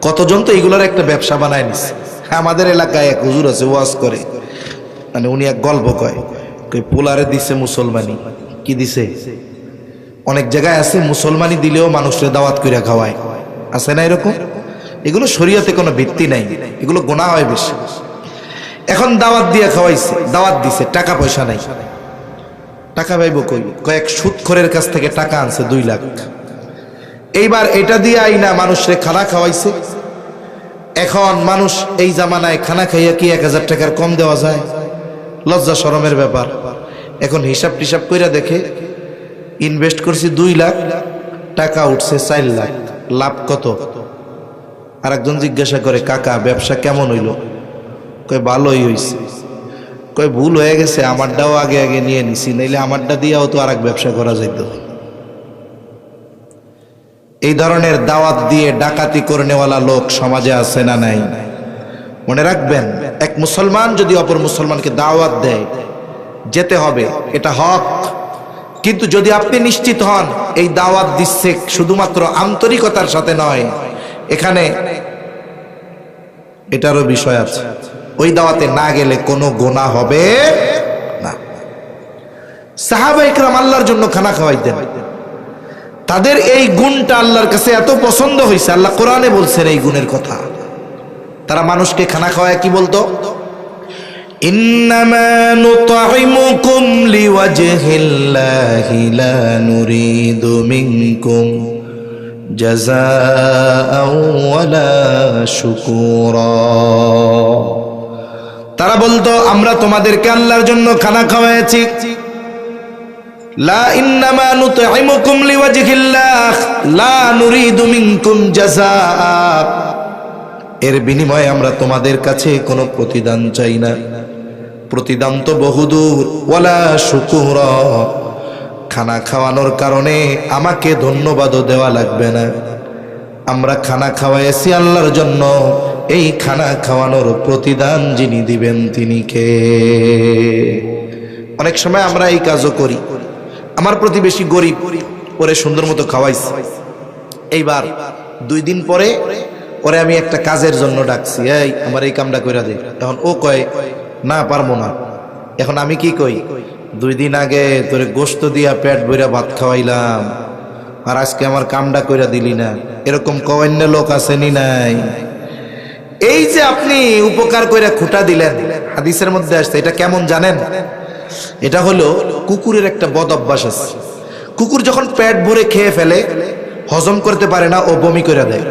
কতজন তো এগুলোর একটা ব্যবসা বানায় নিছে। আমাদের এলাকায় এক হুজুর আছে, ওয়াজ করে, মানে উনি এক গল্প কয়, পোলারে দিছে মুসলমানি। কি দিছে? অনেক জায়গায় আছে মুসলমানি দিলেও মানুষের দাওয়াত করে খাওয়ায়, আছে না এরকম? এগুলো শরীয়তে কোনো ভিত্তি নাই, এগুলো গুনাহ হয় বেশি। এখন দাওয়াত দিয়ে খাওয়াইছে, দাওয়াত দিছে, টাকা পয়সা নাই। টাকা পাইব কই? কয়েক সুদখোরের কাছ থেকে টাকা আনছে 2 লাখ। এইবার এটা দিয়ে আইনা মানুষরে খানা খাওয়াইছে। এখন মানুষ এই জামানায় খানা খাইয়া কি 1000 টাকার কম দেওয়া যায়? লজ্জা শরমের ব্যাপার। এখন হিসাব টিসাব কইরা দেখে ইনভেস্ট করছি 2 লাখ, টাকা উঠছে 4 লাখ, লাভ কত? আরেকজন জিজ্ঞাসা করে, কাকা ব্যবসা কেমন হইল? কয় ভালোই হইছে। কয় ভুল হয়ে গেছে, আমারটাও আগে আগে নিয়ে নিছি, নাইলে আমারটা দিয়েও তো আরেক ব্যবসা করা যাইত। এই ধরনের দাওয়াত দিয়ে ডাকাতি করে নেওয়ালা লোক সমাজে আছে না নাই? মনে রাখবেন, এক মুসলমান যদি অপর মুসলমানকে দাওয়াত দেয়, যেতে হবে, এটা হক। কিন্তু যদি আপনি নিশ্চিত হন এই দাওয়াত দিচ্ছে শুধুমাত্র আন্তরিকতার সাথে নয়, এখানে এটারও বিষয় আছে, ওই দাওয়াতে না গেলে কোনো গুনাহ হবে না। সাহাবায়ে কেরাম আল্লাহর জন্য খানা খাওয়াইতেন। তাদের এই গুণটা আল্লাহর কাছে এত পছন্দ হয়েছে, আল্লাহ কোরআনে বলছেন এই গুণের কথা। তারা মানুষকে খানা খাওয়ায় কি বলতো? ইন্নামা নুতঈমুকুম লিওয়াজহিল্লাহি লা নুরিদু মিনকুম জাযাআও ওয়ালা শুকুরা। তারা বলতো, আমরা তোমাদেরকে আল্লাহর জন্য খানা খাওয়াইছি। লা ইন্নামা নুতঈমুকুম লিওয়াজহিল্লাহ লা নুরিদু মিনকুম জাযাআ, এর বিনিময়ে আমরা তোমাদের কাছে কোনো প্রতিদান চাই না। প্রতিদান তো বহুদূর। ওয়ালা শুকুরা, খানা খাওয়ানোর কারণে আমাকে ধন্যবাদও দেওয়া লাগবে না। আমরা খানা খাওয়াইছি আল্লাহর জন্য, এই খানা খাওয়ানোর প্রতিদান যিনি দিবেন তিনি কে? অনেক সময় আমরা এই কাজও করি। আমার প্রতিবেশী গরিব, পরে সুন্দর মতো খাওয়াইছি। এইবার 2 দিন পরে ওরে আমি একটা কাজের জন্য ডাকছি, এই আমার এই কামটা কইরা দে। এখন ও কয়, না পারবো না। এখন আমি কি কই, 2 দিন আগে তোরে গোশত দিয়া পেট ভইরা ভাত খাওয়াইলাম, আর আজকে আমার কামটা কইরা দিলি না। এরকম কওয়ান্য লোক আসেনি নাই? এই যে আপনি উপকার কইরা খুঁটা দিলেন, হাদিসের মধ্যে আসছে, এটা কেমন জানেন? এটা হলো কুকুরের একটা বদ অভ্যাস আছে। কুকুর যখন পেট ভরে খেয়ে ফেলে, হজম করতে পারে না, ও বমি করে দেয়।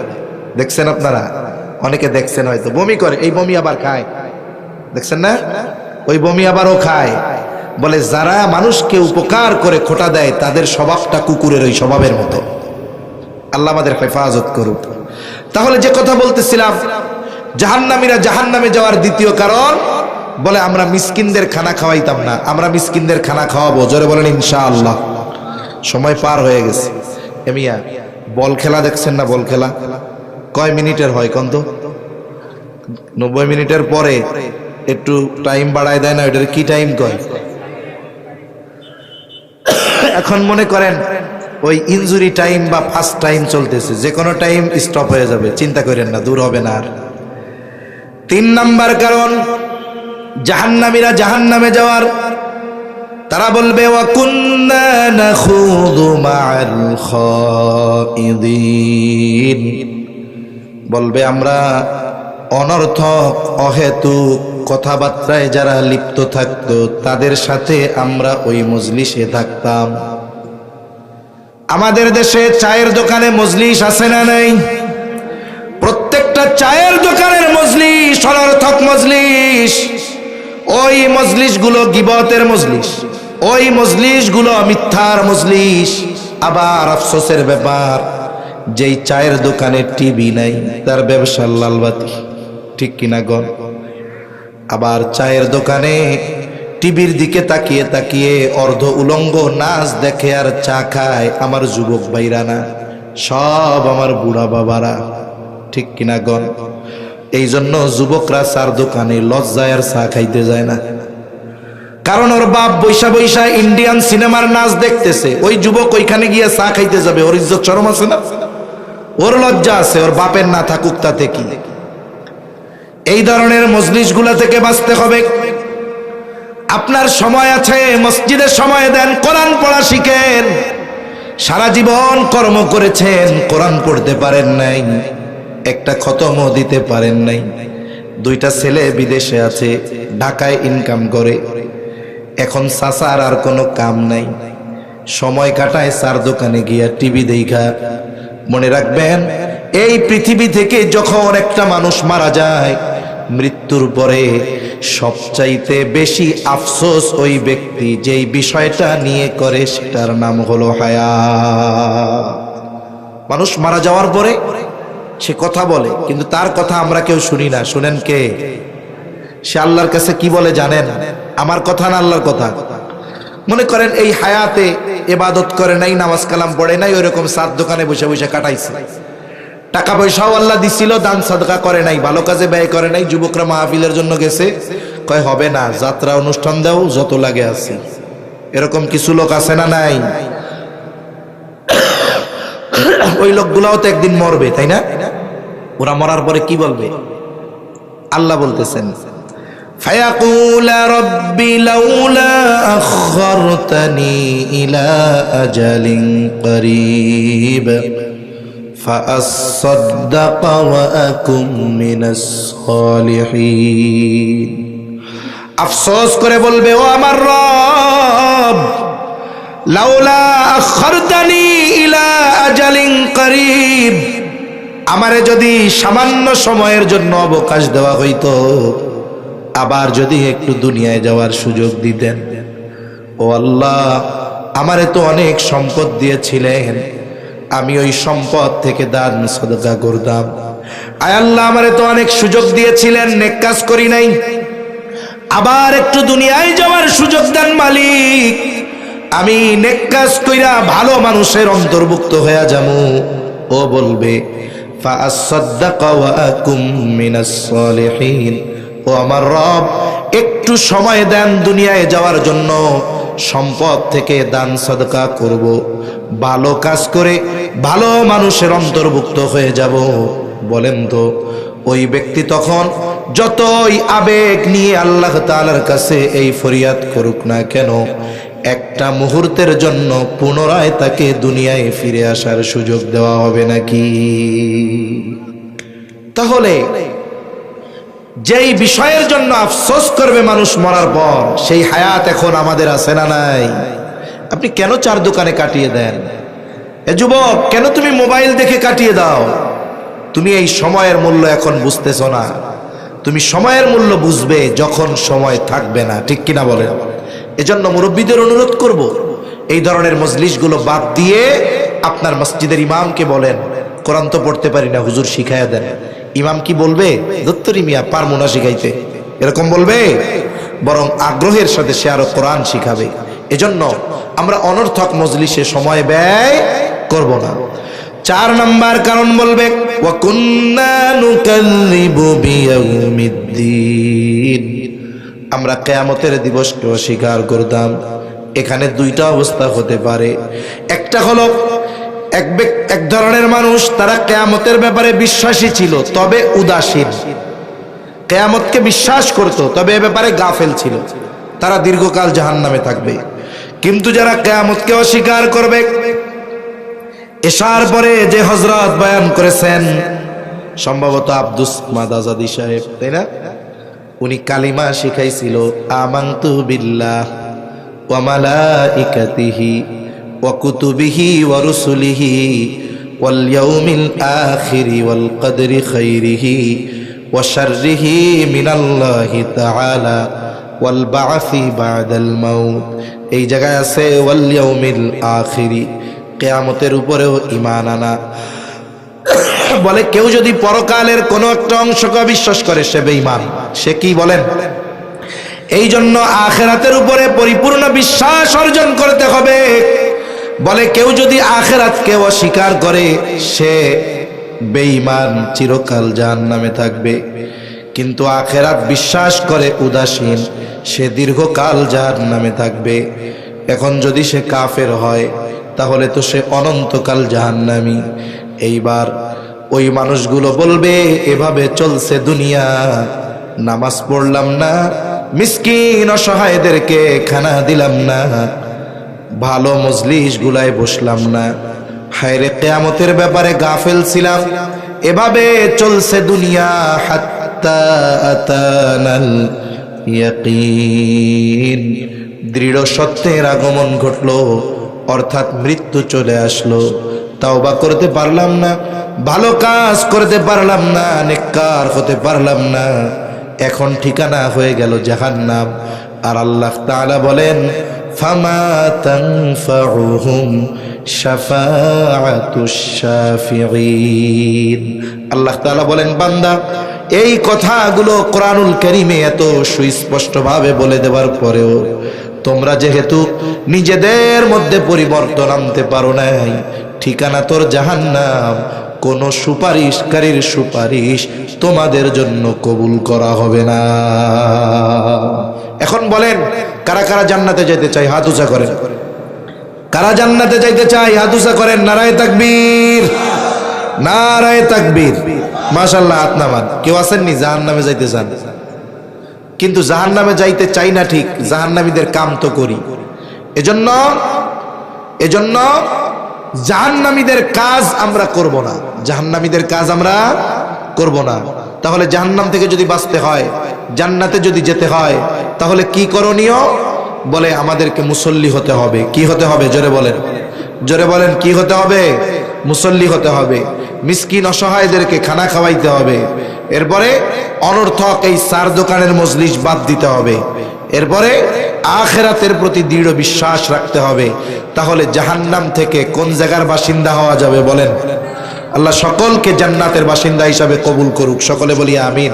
দেখছেন আপনারা? অনেকে দেখছেন হয়তো, বমি করে, এই বমি আবার খায়, দেখছেন না? ওই বমি আবার ও খায়। বলে যারা মানুষকে উপকার করে খোটা দেয়, তাদের স্বভাবটা কুকুরের ওই স্বভাবের মতো। আল্লাহ আমাদের হেফাজত করুক। তাহলে যে কথা বলতেছিলাম, জাহান্নামীরা জাহান্নামে যাওয়ার দ্বিতীয় কারণ, বলে আমরা মিসকিনদের খানা খাওয়াইতাম না, আমরা মিসকিনদের খানা খাওয়াবো। জোরে বলেন ইনশাআল্লাহ। সময় পার হয়ে গেছে। এমিয়া বল খেলা দেখছেন না? বল খেলা কয় মিনিটের হয় কোন তো? 90 মিনিটের পরে একটু টাইম বাড়ায় দেয় না, ওইটার কি টাইম কয়? এখন মনে করেন ওই ইনজুরি টাইম বা ফার্স্ট টাইম চলতেছে, যে কোনো টাইম স্টপ হয়ে যাবে, চিন্তা করেন না, দূর হবে না আর। 3 নাম্বার কারণ জাহান্নামীরা জাহান্নামে যাওয়ার, তারা বলবে ওয়া কুন্না নাখুযু মা'আল খাইদিন, বলবে আমরা অনর্থক অহেতুক কথাবার্তায় যারা লিপ্ত থাকতো তাদের সাথে আমরা ওই মজলিসে থাকতাম। আমাদের দেশে চায়ের দোকানে মজলিস আছে না নাই? প্রত্যেকটা চায়ের দোকানের মজলিস অনর্থক মজলিস। ওই মজলিসগুলো গীবতের মজলিস, ওই মজলিসগুলো মিথ্যার মজলিস। আবার আফসোসের ব্যাপার, যেই চায়ের দোকানে টিভি নাই তার ব্যবসার লালবাতি, ঠিক কিনা গণ? আবার চায়ের দোকানে টিভির দিকে তাকিয়ে তাকিয়ে অর্ধ উলঙ্গ নাচ দেখে আর চা খায় আমার যুবক ভাইরা না, সব আমার বুড়া বাবারা, ঠিক কিনা গণ? এই জন্য যুবকরা চার দোকানে লজ্জায় আর চা খাইতে যায় না, কারণ ওর বাপ বৈশা বৈশা ইন্ডিয়ান সিনেমার নাচ দেখতেছে। ওই যুবক ওইখানে গিয়ে চা খাইতে যাবে, ওর ইজ্জত শরম আছে না? ওর লজ্জা আছে, ওর বাপের না থাকুক তাতে কি? এই ধরনের মজলিসগুলা থেকে বাঁচতে হবে। আপনার সময় আছে, মসজিদে সময় দেন, কোরআন পড়া শিখেন। সারা জীবন কর্ম করেছেন, কোরআন পড়তে পারেন নাই, একটা খতমও দিতে পারেন নাই। দুইটা ছেলে বিদেশে আছে, ঢাকায় ইনকাম করে। এখন চাচার আর কোনো কাম নাই, সময় কাটায় চার দোকানে গিয়া টিভি দেখা। মনে রাখবেন, এই পৃথিবী থেকে যখন একটা মানুষ মারা যায়, মৃত্যুর পরে সবচাইতে বেশি আফসোস ওই ব্যক্তি যেই বিষয়টা নিয়ে করে, সেটার নাম হলো হায়াত। মানুষ মারা যাওয়ার পরে সে কথা বলে, কিন্তু তার কথা আমরা কেউ শুনি না। শুনেন কে? সে আল্লাহর কাছে কি বলে জানেন? আমার কথা না আল্লাহর কথা। মনে করেন এই হায়াতে ইবাদত করে নাই, নামাজ কালাম পড়ে নাই, ওইরকম সাত দোকানে বসে বসে কাটাইছে। টাকা পয়সাও আল্লাহ দিছিল, দান সাদকা করে নাই, ভালো কাজে ব্যয় করে নাই। যুবকরা মাহফিলের জন্য গেছে, কয় হবে না, যাত্রা অনুষ্ঠান দাও, যত লাগে আছে। এরকম কিছু লোক আছে না নাই? ওই লোকগুলাও তো একদিন মরবে, তাই না? ওরা মরার পরে কি বলবে? আল্লাহ বলতেছেন, فيقول رب لولا أخرتني إلى أجل قريب فأصدق وأكن من الصالحين। আফসোস করে বলবে, ও আমার রব, লাউলা আখরতানি ইলা আজালিন করিব, আমারে যদি সামান্য সময়ের জন্য অবকাশ দেওয়া হইতো, আবার যদি একটু দুনিয়ায় যাওয়ার সুযোগ দিতেন। ও আল্লাহ, আমারে তো অনেক সম্পদ দিয়েছিলেন, আমি ওই সম্পদ থেকে দান সদকা করতাম। আয় আল্লাহ, আমারে তো অনেক সুযোগ দিয়েছিলেন, নেক কাজ করি নাই, আবার একটু দুনিয়ায় যাওয়ার সুযোগ দেন মালিক, আমি নেক কাজ কইরা ভালো মানুষের অন্তর্ভুক্ত হয়ে যাবো। ও বলবে, ফাআসাদদাকা ওয়া আকুম মিনাস সালিহিন, ও আমার রব, একটু সময় দেন দুনিয়ায় যাওয়ার জন্য, সম্পদ থেকে দান সদকা করব, ভালো কাজ করে ভালো মানুষের অন্তর্ভুক্ত হয়ে যাব। বলেন তো, ওই ব্যক্তি তখন যতই আবেগ নিয়ে আল্লাহ তাআলার কাছে এই ফরিয়াদ করুক না কেন, একটা মুহূর্তের জন্য পুনরায় তাকে দুনিয়ায় ফিরে আসার সুযোগ দেওয়া হবে নাকি? তাহলে যেই বিষয়ের জন্য আফসোস করবে মানুষ মরার পর, সেই হায়াত এখন আমাদের আছে না নাই? আপনি কেন চার দোকানে কাটিয়ে দেন? এ যুবক, কেন তুমি মোবাইল দেখে কাটিয়ে দাও? তুমি এই সময়ের মূল্য এখন বুঝতেছ না। তুমি সময়ের মূল্য বুঝবে যখন সময় থাকবে না, ঠিক কিনা বলেন? এজন্য মুরব্বীদের অনুরোধ করব, এই ধরনের মজলিসগুলো বাদ দিয়ে আপনার মসজিদের ইমামকে বলেন, কোরআন তো পড়তে পারি না, হুজুর শিখাইয়া দেন। ইমাম কি বলবে? দত্তরি মিয়া পারবো না শিখাইতে, এরকম বলবে? বরং আগ্রহের সাথে সে আরো কোরআন শিখাবে। এজন্য আমরা অনর্থক মজলিসে সময় ব্যয় করব না। 4 নাম্বার কারণ বলবে, ওয়া কুন্না নুকাল্লিবু বিয়াউমিদ্দিন, আমরা কিয়ামতের দিবসকে অস্বীকার করতাম। এখানে দুইটা অবস্থা হতে পারে। একটা হলো এক ধরনের মানুষ, তারা কিয়ামতের ব্যাপারে বিশ্বাসী ছিল তবে উদাসীন, কিয়ামতকে বিশ্বাস করত তবে এ ব্যাপারে গাফেল ছিল, তারা দীর্ঘকাল জাহান্নামে থাকবে। কিন্তু যারা কিয়ামতকে অস্বীকার করবে, এশার পরে যে হযরত বয়ান করেছেন, সম্ভবত আব্দুস সামাদ আজাদি সাহেব, তাই না? উনি কালিমা শিখাইছিল, আমানতু বিল্লাহ ওয়া মালাইকাতিহি ওয়া কুতুবিহি ওয়া রুসুলিহি ওয়াল ইয়াউমিল আখিরি ওয়াল কদরি খাইরিহি ওয়া শাররিহি মিনাল্লাহি তাআলা ওয়াল বা'সি বা'দাল মাউত এই জায়গায় আছে ওয়াল ইয়াউমিল আখিরি, কিয়ামতের উপরেও ঈমান আনা। বলে কেউ যদি পরকালের কোনো একটা অংশকে অবিশ্বাস করে সে বেঈমান। সে কি বলেন? এই জন্য আখিরাতের উপরে পরিপূর্ণ বিশ্বাস অর্জন করতে হবে। বলে কেউ যদি আখিরাতকে অস্বীকার করে সে বেঈমান, চিরকাল জাহান্নামে থাকবে। কিন্তু আখিরাত বিশ্বাস করে উদাসীন, সে দীর্ঘকাল জাহান্নামে থাকবে। এখন যদি সে কাফের হয় তাহলে তো সে অনন্তকাল জাহান্নামী। এইবার ওই মানুষগুলো বলবে এভাবে চলছে দুনিয়া, নামাজ পড়লাম না, মিসকিন অসহায়দেরকে খানা দিলাম না, ভালো মজলিস গুলায় বসলাম না, হায়রে কিয়ামতের ব্যাপারে গাফেল ছিলাম। এভাবে চলছে দুনিয়া হাত্তা আতানাল ইয়াকিন, দৃঢ় সত্যের আগমন ঘটলো, অর্থাৎ মৃত্যু চলে আসলো। তাওবা করতে পারলাম না, ভালো কাজ করতে পারলাম না, নেককার হতে পারলাম না, এখন ঠিকানা হয়ে গেল জাহান্নাম। আর আল্লাহ তাআলা বলেন ফামা তানফাউহুম শাফাআতুশ শাফিঈন। আল্লাহ তাআলা বলেন বান্দা, এই কথাগুলো কোরআনুল কারীমে এত সুস্পষ্টভাবে বলে দেওয়ার পরেও তোমরা যেহেতু নিজেদের মধ্যে পরিবর্তন আনতে পারো নাই, ঠিকানা তোর জাহান্নাম, কোন সুপারিশকারীর সুপারিশ তোমাদের জন্য কবুল করা হবে না। এখন বলেন কারা কারা জান্নাতে যেতে চাই? হাত উঁচা করেন। কারা জান্নাতে যাইতে চাই? হাত উঁচা করেন। নারায়ে তাকবীর, নারায়ে তাকবীর। মাশাআল্লাহ, হাত নামান। কেউ আছেননি জাহান্নামে যাইতে চান? কিন্তু জাহান্নামে যাইতে চাই না ঠিক, জাহান্নামীদের কাম তো করি। এজন্য জাহান্নামীদের কাজ আমরা করব না, জাহান্নামীদের কাজ আমরা করব না। তাহলে জাহান্নাম থেকে যদি বাঁচতে হয়, জান্নাতে যদি যেতে হয়, তাহলে কি করণীয়? বলে আমাদেরকে মুসল্লি হতে হবে। কি হতে হবে? জোরে বলেন, জোরে বলেন, কি হতে হবে? মুসল্লি হতে হবে। মিসকিন অসহায়দেরকে খানা খাওয়াইতে হবে। এরপরে অনর্থক এই চার দোকানের মজলিস বাদ দিতে হবে। এরপরে আখিরাতের প্রতি দৃঢ় বিশ্বাস রাখতে হবে। তাহলে জাহান্নাম থেকে কোন জায়গার বাসিন্দা হওয়া যাবে? বলেন। আল্লাহ সকলকে জান্নাতের বাসিন্দা হিসাবে কবুল করুক। সকলে বলি আমিন।